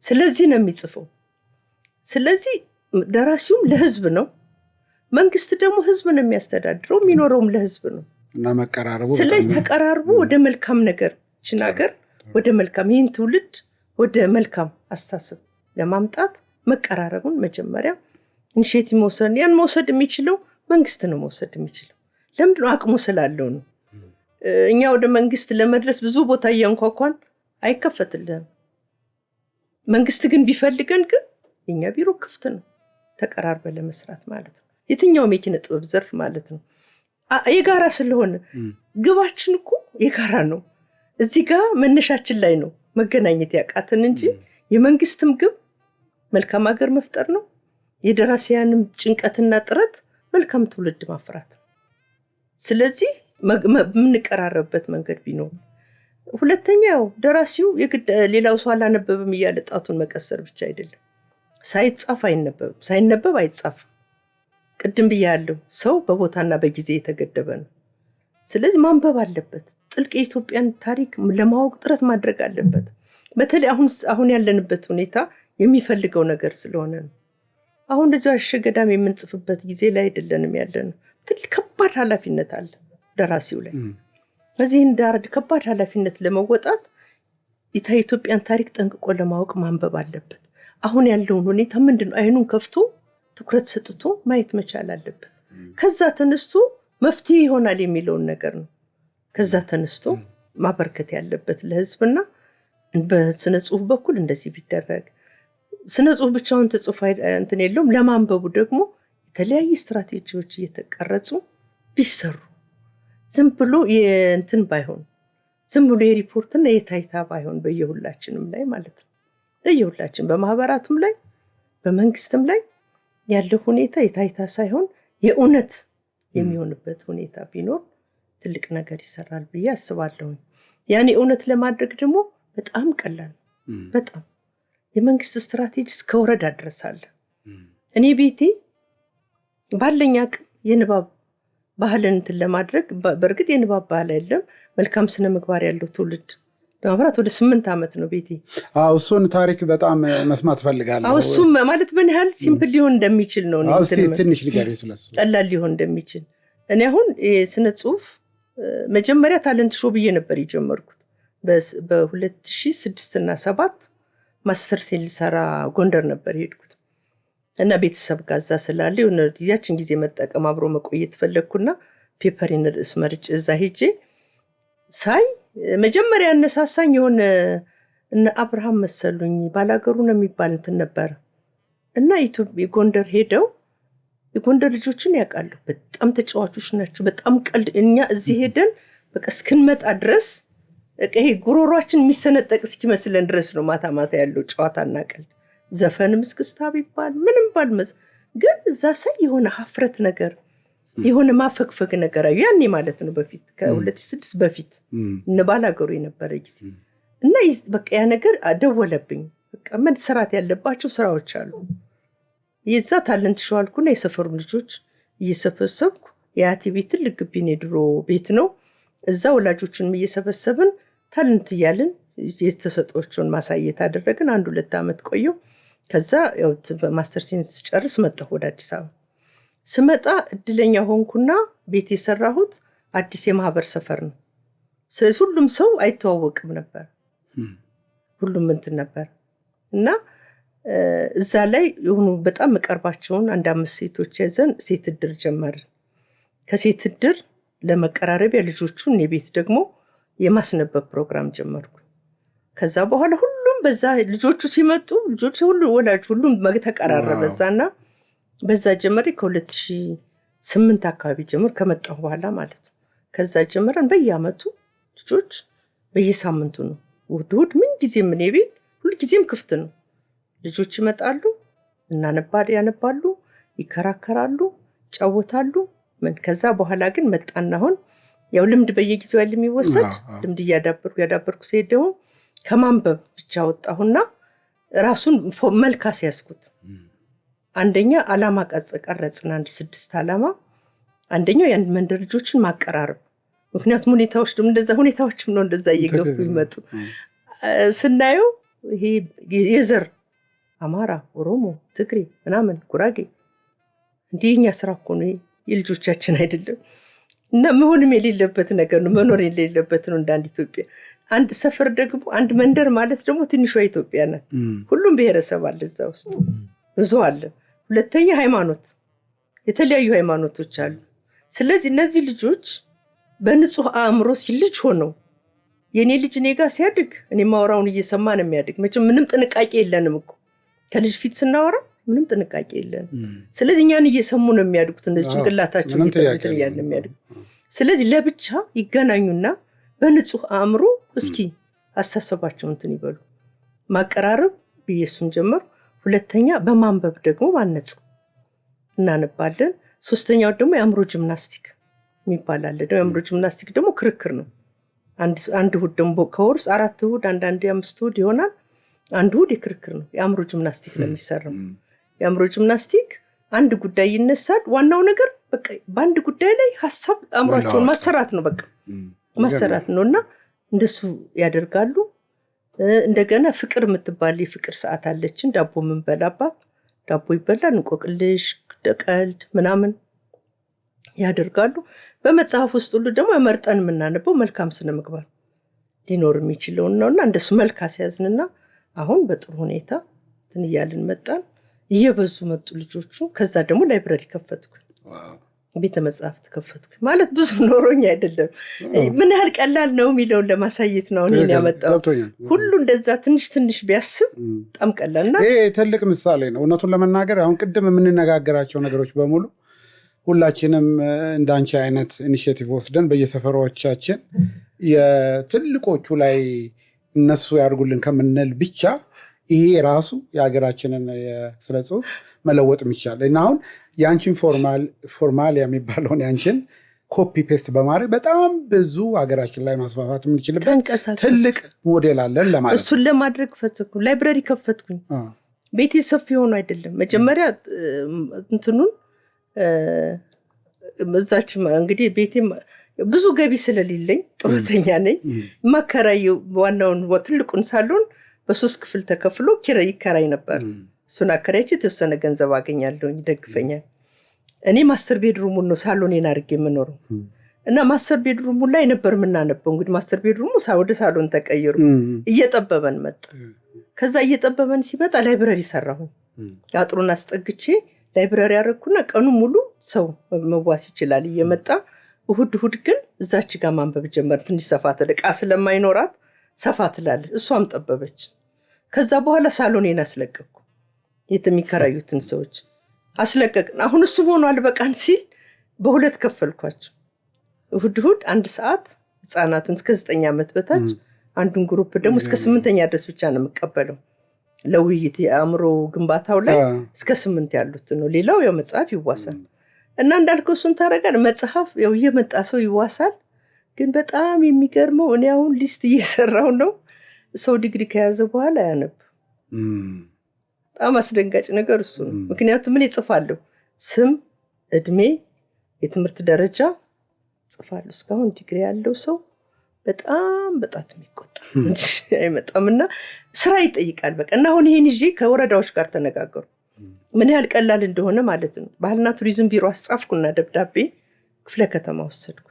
ስለዚህ ነው የሚጽፈው። ስለዚህ ደራሲውም ለህዝብ ነው፣ መንግስት ደግሞ ህዝብ ነው የሚያስተዳድረው፣ የሚኖረውም ለህዝብ ነው እና መቀራረቡ ስለዚህ ተቀራርቦ ወደ መልካም ነገር ችናገር ወደ መልካም ይህን ትውልድ ወደ መልካም አስተሳሰብ ለማምጣት መቀራረቡን መጀመሪያ ኢኒሼቲቭ መውሰድ ያን መውሰድ የሚችለው መንግስት ነው መውሰድ የሚችለው። ለምንድን ነው? አቅሙ ስላለው ነው። እኛ ወደ መንግስት ለመድረስ ብዙ ቦታ እያንኳኳን አይከፈትልህም። መንግስት ግን ቢፈልገን ግን የኛ ቢሮ ክፍት ነው፣ ተቀራርበ ለመስራት ማለት ነው። የትኛውም የኪነ ጥበብ ዘርፍ ማለት ነው። የጋራ ስለሆነ ግባችን እኮ የጋራ ነው። እዚህ ጋር መነሻችን ላይ ነው መገናኘት ያቃተን እንጂ የመንግስትም ግብ መልካም ሀገር መፍጠር ነው። የደራሲያንም ጭንቀትና ጥረት መልካም ትውልድ ማፍራት። ስለዚህ የምንቀራረብበት መንገድ ቢኖር። ሁለተኛው ደራሲው ሌላው ሰው አላነበብም እያለ ጣቱን መቀሰር ብቻ አይደለም። ሳይጻፍ አይነበብም፣ ሳይነበብ አይጻፍም። ቅድም ብያለሁ፣ ሰው በቦታና በጊዜ የተገደበ ነው። ስለዚህ ማንበብ አለበት። ጥልቅ የኢትዮጵያን ታሪክ ለማወቅ ጥረት ማድረግ አለበት። በተለይ አሁን ያለንበት ሁኔታ የሚፈልገው ነገር ስለሆነ ነው። አሁን እንደዚያ አሸገዳም የምንጽፍበት ጊዜ ላይ አይደለንም ያለነው። ትልቅ ከባድ ኃላፊነት አለ ደራሲው ላይ። በዚህ እንዳርድ ከባድ ኃላፊነት ለመወጣት የኢትዮጵያን ታሪክ ጠንቅቆ ለማወቅ ማንበብ አለበት። አሁን ያለውን ሁኔታ ምንድነው አይኑን ከፍቶ ትኩረት ሰጥቶ ማየት መቻል አለበት። ከዛ ተነስቶ መፍትሄ ይሆናል የሚለውን ነገር ነው ከዛ ተነስቶ ማበርከት ያለበት ለህዝብና በስነ ጽሁፍ በኩል እንደዚህ ቢደረግ። ስነ ጽሁፍ ብቻውን ተጽፎ እንትን የለውም። ለማንበቡ ደግሞ የተለያዩ ስትራቴጂዎች እየተቀረጹ ቢሰሩ ዝም ብሎ የእንትን ባይሆን፣ ዝም ብሎ የሪፖርትና የታይታ ባይሆን በየሁላችንም ላይ ማለት ነው። በየሁላችን በማህበራቱም ላይ በመንግስትም ላይ ያለው ሁኔታ የታይታ ሳይሆን የእውነት የሚሆንበት ሁኔታ ቢኖር ትልቅ ነገር ይሰራል ብዬ አስባለሁ። ያኔ እውነት ለማድረግ ደግሞ በጣም ቀላል ነው። በጣም የመንግስት ስትራቴጂ እስከ ወረዳ ድረስ አለ። እኔ ቤቴ ባለኝ አቅም የንባብ ባህልን እንትን ለማድረግ በእርግጥ የንባብ ባህል የለም፣ መልካም ስነ ምግባር ያለው ትውልድ ለማፍራት ወደ 8 ዓመት ነው ቤቴ። እሱን ታሪክ በጣም መስማት ፈልጋለሁ። እሱም ማለት ምን ያህል ሲምፕል ሊሆን እንደሚችል ነው። ትንሽ ንገሪኝ ስለሱ። ቀላል ሊሆን እንደሚችል እኔ አሁን የስነ ጽሁፍ መጀመሪያ ታለንት ሾው ብዬ ነበር የጀመርኩት በ2006 እና 7 ማስተር ሴን ልሰራ ጎንደር ነበር ሄድኩት እና ቤተሰብ ጋዛ ስላለ ያችን ጊዜ መጠቀም አብሮ መቆየት ፈለግኩና ፔፐሪን ርዕስ መርጬ እዛ ሄጄ ሳይ መጀመሪያ ያነሳሳኝ የሆነ እነ አብርሃም መሰሉኝ ባላገሩ ነው የሚባል እንትን ነበር እና ኢትዮጵያ ጎንደር ሄደው የጎንደር ልጆችን ያውቃሉ። በጣም ተጫዋቾች ናቸው። በጣም ቀልድ እኛ እዚህ ሄደን በቃ እስክንመጣ ድረስ ይሄ ጉሮሯችን የሚሰነጠቅ እስኪመስለን ድረስ ነው ማታ ማታ ያለው ጨዋታና ቀልድ። ዘፈንም እስክስታ ቢባል ምንም ባልመስ ግን እዛ ሳይ የሆነ ሀፍረት ነገር የሆነ ማፈግፈግ ነገር አዩ። ያኔ ማለት ነው በፊት ከ2006 በፊት ባላገሩ የነበረ ጊዜ እና በቃ ያ ነገር ደወለብኝ። በቃ መሰራት ያለባቸው ስራዎች አሉ። የዛ ታለንት ሾው አልኩና የሰፈሩ ልጆች እየሰበሰብኩ የአያቴ ቤት ትልቅ ግቢ ነው፣ የድሮ ቤት ነው። እዛ ወላጆቹንም እየሰበሰብን ታለንት እያልን የተሰጦቹን ማሳየት አደረግን። 1-2 ዓመት ቆየሁ። ከዛ ያው ማስተር ሳይንስ ጨርስ መጣሁ ወደ አዲስ አበባ። ስመጣ እድለኛ ሆንኩና ቤት የሰራሁት አዲስ የማህበር ሰፈር ነው። ስለዚህ ሁሉም ሰው አይተዋወቅም ነበር፣ ሁሉም እንትን ነበር እና እዛ ላይ የሆኑ በጣም መቀርባቸውን 1-5 ሴቶች ያዘን ሴት እድር ጀመርን። ከሴት እድር ለመቀራረቢያ ልጆቹን የቤት ደግሞ የማስነበብ ፕሮግራም ጀመርኩ። ከዛ በኋላ ሁሉም በዛ ልጆቹ ሲመጡ ልጆቹ ሁሉ ወላጅ ሁሉም ተቀራረበ በዛና በዛ ጀመረ። ከ2008 አካባቢ ጀምር ከመጣሁ በኋላ ማለት ነው። ከዛ ጀመረን በየአመቱ ልጆች በየሳምንቱ ነው ውድ ምን ጊዜም ምን ቤት ሁሉ ጊዜም ክፍት ነው። ልጆች ይመጣሉ፣ ያነባሉ፣ ይከራከራሉ፣ ጫወታሉ። ከዛ በኋላ ግን መጣና አሁን ያው ልምድ በየጊዜው ያለ የሚወሰድ ልምድ ያዳበርኩ ሲሄድ ደግሞ ከማንበብ ብቻ ወጣሁና ራሱን መልካስ ያስኩት። አንደኛ ዓላማ ቀረጽን 6 ዓላማ። አንደኛው ያን መንደር ልጆችን ማቀራረብ፣ ምክንያቱም ሁኔታዎች ደግሞ እንደዛ ሁኔታዎችም ነው እንደዛ እየገፉ ይመጡ ስናየው ይሄ የዘር አማራ፣ ኦሮሞ፣ ትግሬ ምናምን ጉራጌ እንዲህኛ ስራ እኮ ነው የልጆቻችን አይደለም እና መሆንም የሌለበት ነገር ነው፣ መኖር የሌለበት ነው። እንዳንድ ኢትዮጵያ አንድ ሰፈር ደግሞ አንድ መንደር ማለት ደግሞ ትንሿ ኢትዮጵያ ናት። ሁሉም ብሔረሰብ አለ እዛ ውስጥ ብዙ አለ። ሁለተኛ ሃይማኖት የተለያዩ ሃይማኖቶች አሉ። ስለዚህ እነዚህ ልጆች በንጹህ አእምሮ ልጅ ሆነው የኔ ልጅ እኔ ጋር ሲያድግ እኔ ማወራውን እየሰማ ነው የሚያድግ። መቼም ምንም ጥንቃቄ የለንም እኮ ከልጅ ፊት ስናወራ ምንም ጥንቃቄ የለንም። ስለዚህ እኛን እየሰሙ ነው የሚያድጉት። እነዚህ ጭንቅላታቸው እየተፈተነ ያለ የሚያድጉ። ስለዚህ ለብቻ ይገናኙና በንጹህ አእምሮ እስኪ አስተሳሰባቸውን እንትን ይበሉ። ማቀራረብ ብዬሱን ጀመር። ሁለተኛ በማንበብ ደግሞ ማነጽ እናነባለን። ሶስተኛው ደግሞ የአእምሮ ጂምናስቲክ የሚባል አለ። የአእምሮ ጂምናስቲክ ደግሞ ክርክር ነው። አንድ እሑድ ደግሞ ከወርስ 4 እሑድ አንዳንድ 5 እሑድ ይሆናል። አንድ እሑድ የክርክር ነው። የአእምሮ ጂምናስቲክ ነው የሚሰራው። የአእምሮ ጂምናስቲክ አንድ ጉዳይ ይነሳል። ዋናው ነገር በቃ በአንድ ጉዳይ ላይ ሀሳብ አእምሯቸውን ማሰራት ነው። በቃ ማሰራት ነው እና እንደሱ ያደርጋሉ። እንደገና ፍቅር የምትባል የፍቅር ሰዓት አለችን። ዳቦ የምንበላባት ዳቦ ይበላል። እንቆቅልሽ፣ ቀልድ ምናምን ያደርጋሉ። በመጽሐፍ ውስጥ ሁሉ ደግሞ መርጠን የምናነበው መልካም ስነ ምግባር ሊኖር የሚችለውን ነውና እንደሱ መልክ አስያዝንና አሁን በጥሩ ሁኔታ እንትን እያልን መጣን። እየበዙ መጡ ልጆቹ። ከዛ ደግሞ ላይብረሪ ከፈትኩኝ፣ ቤተ መጽሐፍት ከፈትኩኝ። ማለት ብዙ ኖሮኝ አይደለም፣ ምን ያህል ቀላል ነው የሚለውን ለማሳየት ነው እኔን ያመጣው። ሁሉ እንደዛ ትንሽ ትንሽ ቢያስብ በጣም ቀላልና ይሄ ትልቅ ምሳሌ ነው። እውነቱን ለመናገር አሁን ቅድም የምንነጋገራቸው ነገሮች በሙሉ ሁላችንም እንዳንቺ አይነት ኢኒሼቲቭ ወስደን በየሰፈሮቻችን የትልቆቹ ላይ እነሱ ያድርጉልን ከምንል ብቻ ይሄ ራሱ የሀገራችንን ስነ ጽሁፍ መለወጥ የሚቻል እና አሁን የአንቺን ፎርማል የሚባለውን የአንቺን ኮፒ ፔስት በማድረግ በጣም ብዙ ሀገራችን ላይ ማስፋፋት የምንችልበት ትልቅ ሞዴል አለን ለማለት። እሱን ለማድረግ ፈትኩ፣ ላይብረሪ ከፈትኩኝ። ቤቴ ሰፊ ሆኖ አይደለም መጀመሪያ እንትኑን እዛች እንግዲህ ቤቴ ብዙ ገቢ ስለሌለኝ ጡረተኛ ነኝ። ማከራየው ዋናውን ትልቁን ሳሎን በ3 ክፍል ተከፍሎ ይከራይ ነበር። እሱን አከራይቼ የተወሰነ ገንዘብ አገኛለሁ፣ ይደግፈኛል። እኔ ማስተር ቤድሩሙን ነው ሳሎኔን አድርጌ የምኖረው እና ማስተር ቤድሩሙ ላይ ነበር የምናነበው። እንግዲህ ማስተር ቤድሩሙ ወደ ሳሎን ተቀይሩ እየጠበበን መጣ። ከዛ እየጠበበን ሲመጣ ላይብረሪ ሰራሁኝ። አጥሩን አስጠግቼ ላይብረሪ ያደረኩና ቀኑ ሙሉ ሰው መዋስ ይችላል እየመጣ። እሑድ ግን እዛች ጋር ማንበብ ጀመር። ትንሽ ሰፋ ትል ዕቃ ስለማይኖራት ሰፋ ትላለች። እሷም ጠበበች። ከዛ በኋላ ሳሎኔን አስለቀቅኩ። የሚከራዩትን ሰዎች አስለቀቅን። አሁን እሱ ሆኗል በቃን ሲል በ2 ከፈልኳቸው። እሑድ 1 ሰዓት ህፃናቱን እስከ 9 ዓመት በታች፣ አንዱን ግሩፕ ደግሞ እስከ 8ኛ ድረስ ብቻ ነው የምቀበለው ለውይይት የአእምሮ ግንባታው ላይ እስከ 8 ያሉት ነው። ሌላው ያው መጽሐፍ ይዋሳል እና እንዳልከው እሱን ታደርጋለህ። መጽሐፍ ያው እየመጣ ሰው ይዋሳል። ግን በጣም የሚገርመው እኔ አሁን ሊስት እየሰራው ነው። ሰው ዲግሪ ከያዘ በኋላ ያነብ። በጣም አስደንጋጭ ነገር እሱ ነው። ምክንያቱም ምን ይጽፋለሁ? ስም፣ እድሜ፣ የትምህርት ደረጃ ጽፋለሁ። እስካሁን ዲግሪ ያለው ሰው በጣም በጣት የሚቆጠር አይመጣምና ስራ ይጠይቃል። በቃ እና አሁን ይሄን ይዤ ከወረዳዎች ጋር ተነጋገሩ። ምን ያህል ቀላል እንደሆነ ማለት ነው። ባህልና ቱሪዝም ቢሮ አስጻፍኩና ደብዳቤ ክፍለ ከተማ ወሰድኩ።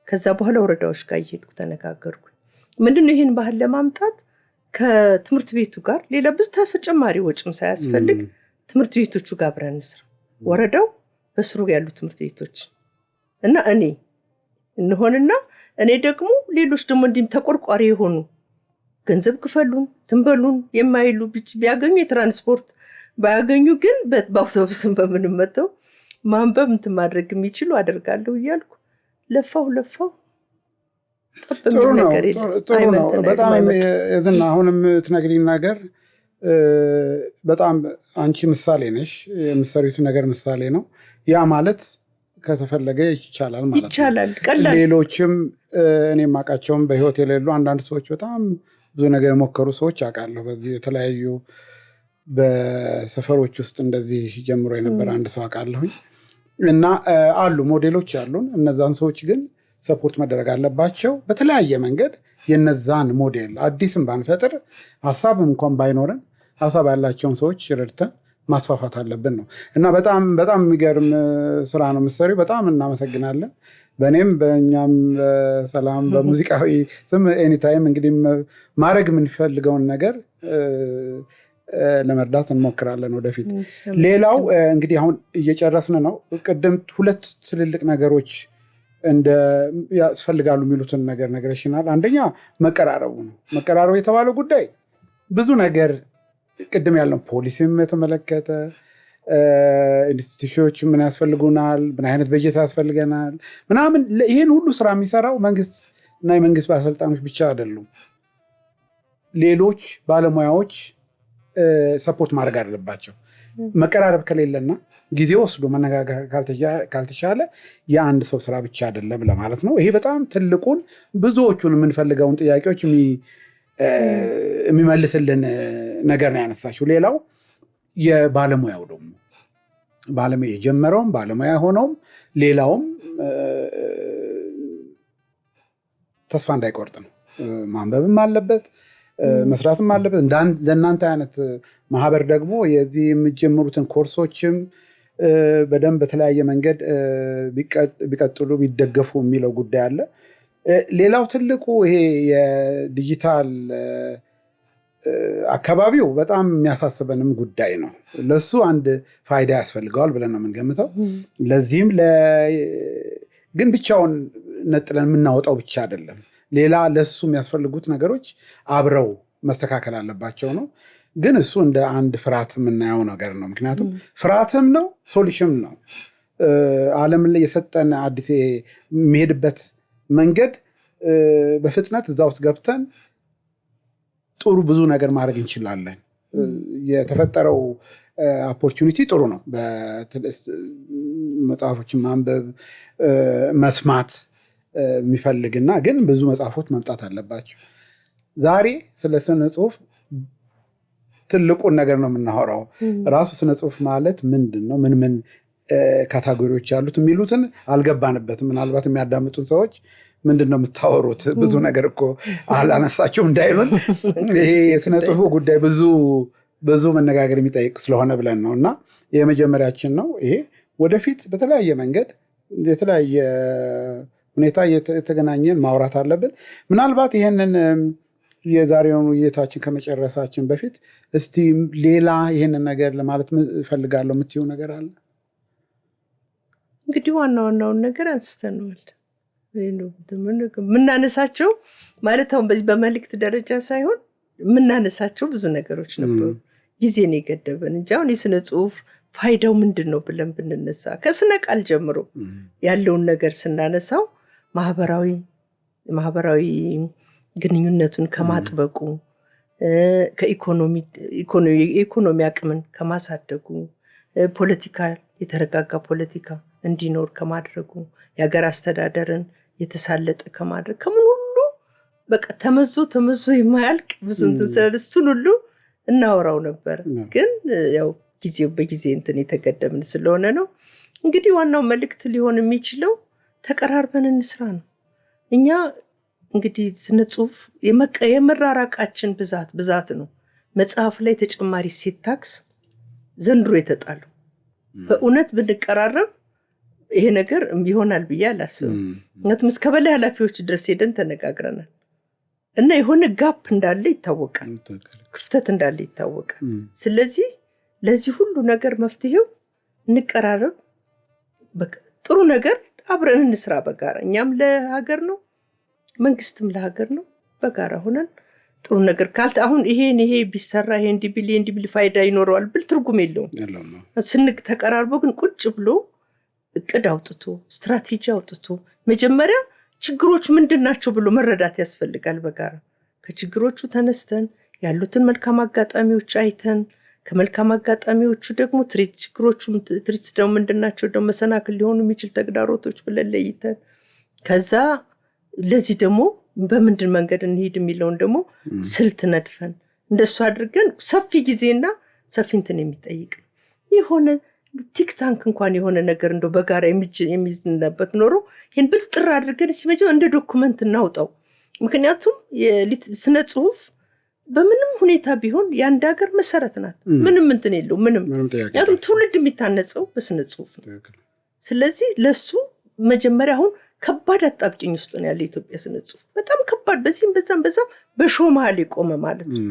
ከዛ በኋላ ወረዳዎች ጋር እየሄድኩ ተነጋገርኩ። ምንድነው ይሄን ባህል ለማምጣት ከትምህርት ቤቱ ጋር ሌላ ብዙ ተጨማሪ ወጪም ሳያስፈልግ ትምህርት ቤቶቹ ጋር አብረን እንስራ። ወረዳው በስሩ ያሉ ትምህርት ቤቶች እና እኔ እንሆንና እኔ ደግሞ ሌሎች ደግሞ እንዲም ተቆርቋሪ የሆኑ ገንዘብ ክፈሉን ትንበሉን የማይሉ ቢያገኙ የትራንስፖርት ባያገኙ ግን በአውቶቡስም በምንም መተው ማንበብ እንትን ማድረግ የሚችሉ አደርጋለሁ እያልኩ ለፋው ጥሩ ነው። በጣም የዝና አሁንም ትነግሪኝ ነገር በጣም አንቺ ምሳሌ ነሽ። የምትሰሪው ነገር ምሳሌ ነው። ያ ማለት ከተፈለገ ይቻላል ማለት ነው። ይቻላል፣ ቀላል። ሌሎችም እኔ የማውቃቸውም በህይወት የሌሉ አንዳንድ ሰዎች በጣም ብዙ ነገር የሞከሩ ሰዎች አውቃለሁ። በዚህ የተለያዩ በሰፈሮች ውስጥ እንደዚህ ጀምሮ የነበረ አንድ ሰው አውቃለሁኝ እና አሉ ሞዴሎች አሉን። እነዛን ሰዎች ግን ሰፖርት መደረግ አለባቸው በተለያየ መንገድ። የነዛን ሞዴል አዲስም ባንፈጥር ሀሳብ እንኳን ባይኖረን ሀሳብ ያላቸውን ሰዎች ረድተን ማስፋፋት አለብን ነው እና በጣም በጣም የሚገርም ስራ ነው የምትሰሪው። በጣም እናመሰግናለን። በእኔም በእኛም ሰላም በሙዚቃዊ ስም ኤኒታይም እንግዲህ ማድረግ የምንፈልገውን ነገር ለመርዳት እንሞክራለን ወደፊት። ሌላው እንግዲህ አሁን እየጨረስን ነው። ቅድም ሁለት ትልልቅ ነገሮች እንደ ያስፈልጋሉ የሚሉትን ነገር ነግረሽናል። አንደኛ መቀራረቡ ነው። መቀራረቡ የተባለው ጉዳይ ብዙ ነገር ቅድም ያለው ፖሊሲም የተመለከተ ኢንስቲትዩሽኖች ምን ያስፈልጉናል፣ ምን አይነት በጀት ያስፈልገናል ምናምን፣ ይህን ሁሉ ስራ የሚሰራው መንግስት እና የመንግስት ባለስልጣኖች ብቻ አይደሉም። ሌሎች ባለሙያዎች ሰፖርት ማድረግ አለባቸው። መቀራረብ ከሌለና ጊዜ ወስዶ መነጋገር ካልተቻለ የአንድ ሰው ስራ ብቻ አይደለም ለማለት ነው። ይሄ በጣም ትልቁን ብዙዎቹን የምንፈልገውን ጥያቄዎች የሚመልስልን ነገር ነው ያነሳችው። ሌላው የባለሙያው ደግሞ ባለሙያ የጀመረውም ባለሙያ ሆነውም ሌላውም ተስፋ እንዳይቆርጥ ነው። ማንበብም አለበት፣ መስራትም አለበት። ለእናንተ አይነት ማህበር ደግሞ የዚህ የሚጀምሩትን ኮርሶችም በደንብ በተለያየ መንገድ ቢቀጥሉ ቢደገፉ የሚለው ጉዳይ አለ። ሌላው ትልቁ ይሄ የዲጂታል አካባቢው በጣም የሚያሳስበንም ጉዳይ ነው። ለሱ አንድ ፋይዳ ያስፈልገዋል ብለን ነው የምንገምተው። ለዚህም ግን ብቻውን ነጥለን የምናወጣው ብቻ አይደለም። ሌላ ለሱ የሚያስፈልጉት ነገሮች አብረው መስተካከል አለባቸው ነው። ግን እሱ እንደ አንድ ፍርሃት የምናየው ነገር ነው። ምክንያቱም ፍርሃትም ነው ሶሉሽን ነው። ዓለም ላይ የሰጠን አዲስ የሚሄድበት መንገድ በፍጥነት እዛ ውስጥ ገብተን ጥሩ ብዙ ነገር ማድረግ እንችላለን። የተፈጠረው ኦፖርቹኒቲ ጥሩ ነው። መጽሐፎችን ማንበብ መስማት የሚፈልግና ግን ብዙ መጽሐፎች መምጣት አለባቸው። ዛሬ ስለ ስነ ጽሁፍ ትልቁን ነገር ነው የምናወራው። ራሱ ስነ ጽሁፍ ማለት ምንድን ነው፣ ምን ካታጎሪዎች ያሉት የሚሉትን አልገባንበትም። ምናልባት የሚያዳምጡን ሰዎች ምንድን ነው የምታወሩት፣ ብዙ ነገር እኮ አላነሳችሁም እንዳይሉን፣ ይሄ የስነ ጽሁፉ ጉዳይ ብዙ መነጋገር የሚጠይቅ ስለሆነ ብለን ነው። እና የመጀመሪያችን ነው ይሄ። ወደፊት በተለያየ መንገድ የተለያየ ሁኔታ የተገናኘን ማውራት አለብን። ምናልባት ይሄንን የዛሬውን ውይይታችን ከመጨረሳችን በፊት እስቲ ሌላ ይሄንን ነገር ለማለት እፈልጋለሁ የምትይው ነገር አለ? እንግዲህ ዋናውን ነገር አንስተነዋል። የምናነሳቸው ማለት አሁን በዚህ በመልእክት ደረጃ ሳይሆን የምናነሳቸው ብዙ ነገሮች ነበሩ። ጊዜን የገደበን እንጂ አሁን የስነ ጽሁፍ ፋይዳው ምንድን ነው ብለን ብንነሳ ከስነ ቃል ጀምሮ ያለውን ነገር ስናነሳው ማህበራዊ ግንኙነቱን ከማጥበቁ የኢኮኖሚ አቅምን ከማሳደጉ ፖለቲካ የተረጋጋ ፖለቲካ እንዲኖር ከማድረጉ የሀገር አስተዳደርን የተሳለጠ ከማድረግ ከምን ሁሉ በቃ ተመዞ የማያልቅ ብዙ እንትን ስለ እሱን ሁሉ እናወራው ነበር። ግን ያው በጊዜ እንትን የተገደብን ስለሆነ ነው። እንግዲህ ዋናው መልእክት ሊሆን የሚችለው ተቀራርበን እንስራ ነው። እኛ እንግዲህ ስነ ጽሁፍ የመራራቃችን ብዛት ነው። መጽሐፍ ላይ ተጨማሪ እሴት ታክስ ዘንድሮ የተጣለው በእውነት ብንቀራረብ ይሄ ነገር ይሆናል ብዬ አላስብም። ምክንያቱም እስከ በላይ ኃላፊዎች ድረስ ሄደን ተነጋግረናል እና የሆነ ጋፕ እንዳለ ይታወቃል፣ ክፍተት እንዳለ ይታወቃል። ስለዚህ ለዚህ ሁሉ ነገር መፍትሄው እንቀራረብ፣ ጥሩ ነገር አብረን እንስራ በጋራ። እኛም ለሀገር ነው፣ መንግስትም ለሀገር ነው። በጋራ ሆነን ጥሩ ነገር አሁን ይሄ ቢሰራ ይሄ እንዲብል ፋይዳ ይኖረዋል ብል ትርጉም የለውም። ተቀራርቦ ግን ቁጭ ብሎ እቅድ አውጥቶ ስትራቴጂ አውጥቶ መጀመሪያ ችግሮች ምንድን ናቸው ብሎ መረዳት ያስፈልጋል። በጋራ ከችግሮቹ ተነስተን ያሉትን መልካም አጋጣሚዎች አይተን ከመልካም አጋጣሚዎቹ ደግሞ ችግሮቹ ደግሞ ምንድናቸው ደግሞ መሰናክል ሊሆኑ የሚችል ተግዳሮቶች ብለን ለይተን ከዛ ለዚህ ደግሞ በምንድን መንገድ እንሄድ የሚለውን ደግሞ ስልት ነድፈን እንደሱ አድርገን ሰፊ ጊዜና ሰፊ እንትን የሚጠይቅ የሆነ ቲክታንክ እንኳን የሆነ ነገር እንደው በጋራ የሚዝነበት ኖሮ ይህን ብልጥር አድርገን ሲመጀመር እንደ ዶኩመንት እናውጣው። ምክንያቱም ስነ ጽሁፍ በምንም ሁኔታ ቢሆን የአንድ ሀገር መሰረት ናት። ምንም እንትን የለው ምንም ትውልድ የሚታነጸው በስነ ጽሁፍ ነው። ስለዚህ ለሱ መጀመሪያ አሁን ከባድ አጣብቂኝ ውስጥ ነው ያለ ኢትዮጵያ ስነ ጽሁፍ በጣም ከባድ፣ በዚህም በዛም በሾህ መሀል የቆመ ማለት ነው።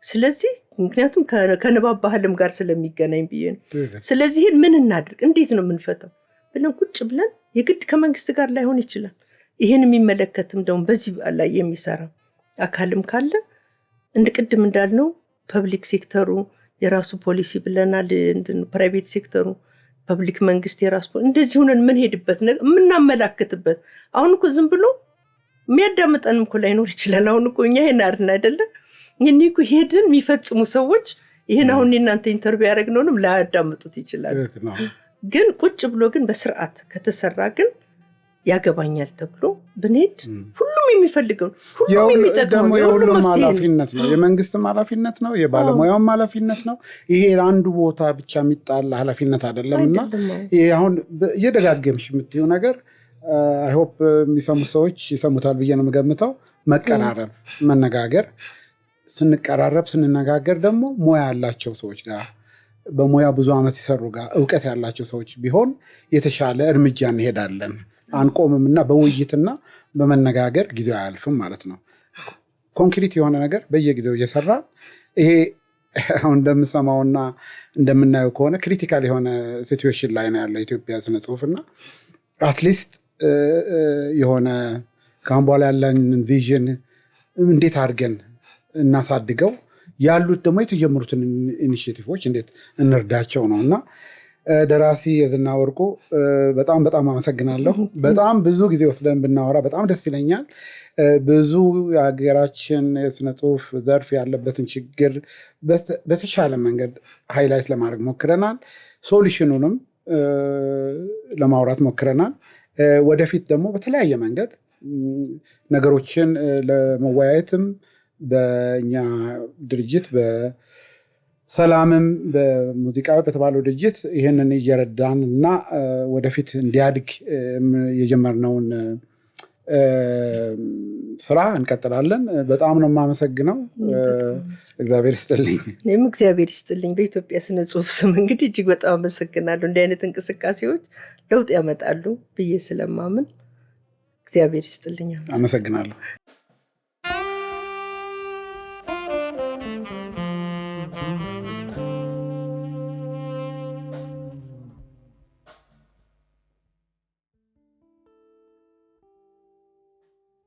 ስለዚህ ምክንያቱም ከንባብ ባህልም ጋር ስለሚገናኝ ብዬ ነው። ስለዚህ ይህን ምን እናድርግ፣ እንዴት ነው የምንፈታው ብለን ቁጭ ብለን የግድ ከመንግስት ጋር ላይሆን ይችላል። ይህን የሚመለከትም ደግሞ በዚህ ላይ የሚሰራ አካልም ካለ እንደ ቅድም እንዳልነው ፐብሊክ ሴክተሩ የራሱ ፖሊሲ ብለናል፣ ፕራይቬት ሴክተሩ ፐብሊክ መንግስት የራሱ እንደዚህ ሆነን ምን ሄድበት የምናመላክትበት። አሁን እኮ ዝም ብሎ የሚያዳምጠንም እኮ ላይኖር ይችላል። አሁን እኮ እኛ ይሄን አርን አይደለም እኔ እኮ ሄድን የሚፈጽሙ ሰዎች ይሄን አሁን እናንተ ኢንተርቪው ያደረግነውንም ላያዳምጡት ይችላል። ግን ቁጭ ብሎ ግን በስርዓት ከተሰራ ግን ያገባኛል ተብሎ ብንሄድ ሁሉም የሚፈልገው ሁሉም የሚጠቅመው የሁሉም ኃላፊነት ነው። የመንግስትም ኃላፊነት ነው፣ የባለሙያውም ኃላፊነት ነው። ይሄ አንዱ ቦታ ብቻ የሚጣል ኃላፊነት አይደለምና ይሄ አሁን እየደጋገምሽ የምትይው ነገር አይ ሆፕ የሚሰሙ ሰዎች ይሰሙታል ብዬ ነው የምገምተው። መቀራረብ፣ መነጋገር፣ ስንቀራረብ ስንነጋገር ደግሞ ሙያ ያላቸው ሰዎች ጋር በሙያ ብዙ ዓመት የሰሩ ጋር እውቀት ያላቸው ሰዎች ቢሆን የተሻለ እርምጃ እንሄዳለን። አንቆምም እና በውይይትና በመነጋገር ጊዜው አያልፍም ማለት ነው። ኮንክሪት የሆነ ነገር በየጊዜው እየሰራ ይሄ አሁን እንደምሰማውና እንደምናየው ከሆነ ክሪቲካል የሆነ ሲትዌሽን ላይ ነው ያለው ኢትዮጵያ ስነ ጽሁፍና አትሊስት የሆነ ከአሁን በኋላ ያለንን ቪዥን እንዴት አድርገን እናሳድገው፣ ያሉት ደግሞ የተጀመሩትን ኢኒሼቲቮች እንዴት እንርዳቸው ነው እና ደራሲ የዝና ወርቁ በጣም በጣም አመሰግናለሁ። በጣም ብዙ ጊዜ ወስደን ብናወራ በጣም ደስ ይለኛል። ብዙ የሀገራችን የስነ ጽሁፍ ዘርፍ ያለበትን ችግር በተሻለ መንገድ ሃይላይት ለማድረግ ሞክረናል። ሶሉሽኑንም ለማውራት ሞክረናል። ወደፊት ደግሞ በተለያየ መንገድ ነገሮችን ለመወያየትም በእኛ ድርጅት በሰላምም በሙዚቃዊ በተባለው ድርጅት ይህንን እየረዳን እና ወደፊት እንዲያድግ የጀመርነውን ስራ እንቀጥላለን። በጣም ነው የማመሰግነው። እግዚአብሔር ይስጥልኝ። እኔም እግዚአብሔር ይስጥልኝ። በኢትዮጵያ ስነ ጽሁፍ ስም እንግዲህ እጅግ በጣም አመሰግናለሁ። እንዲህ አይነት እንቅስቃሴዎች ለውጥ ያመጣሉ ብዬ ስለማምን እግዚአብሔር ይስጥልኝ። አመሰግናለሁ።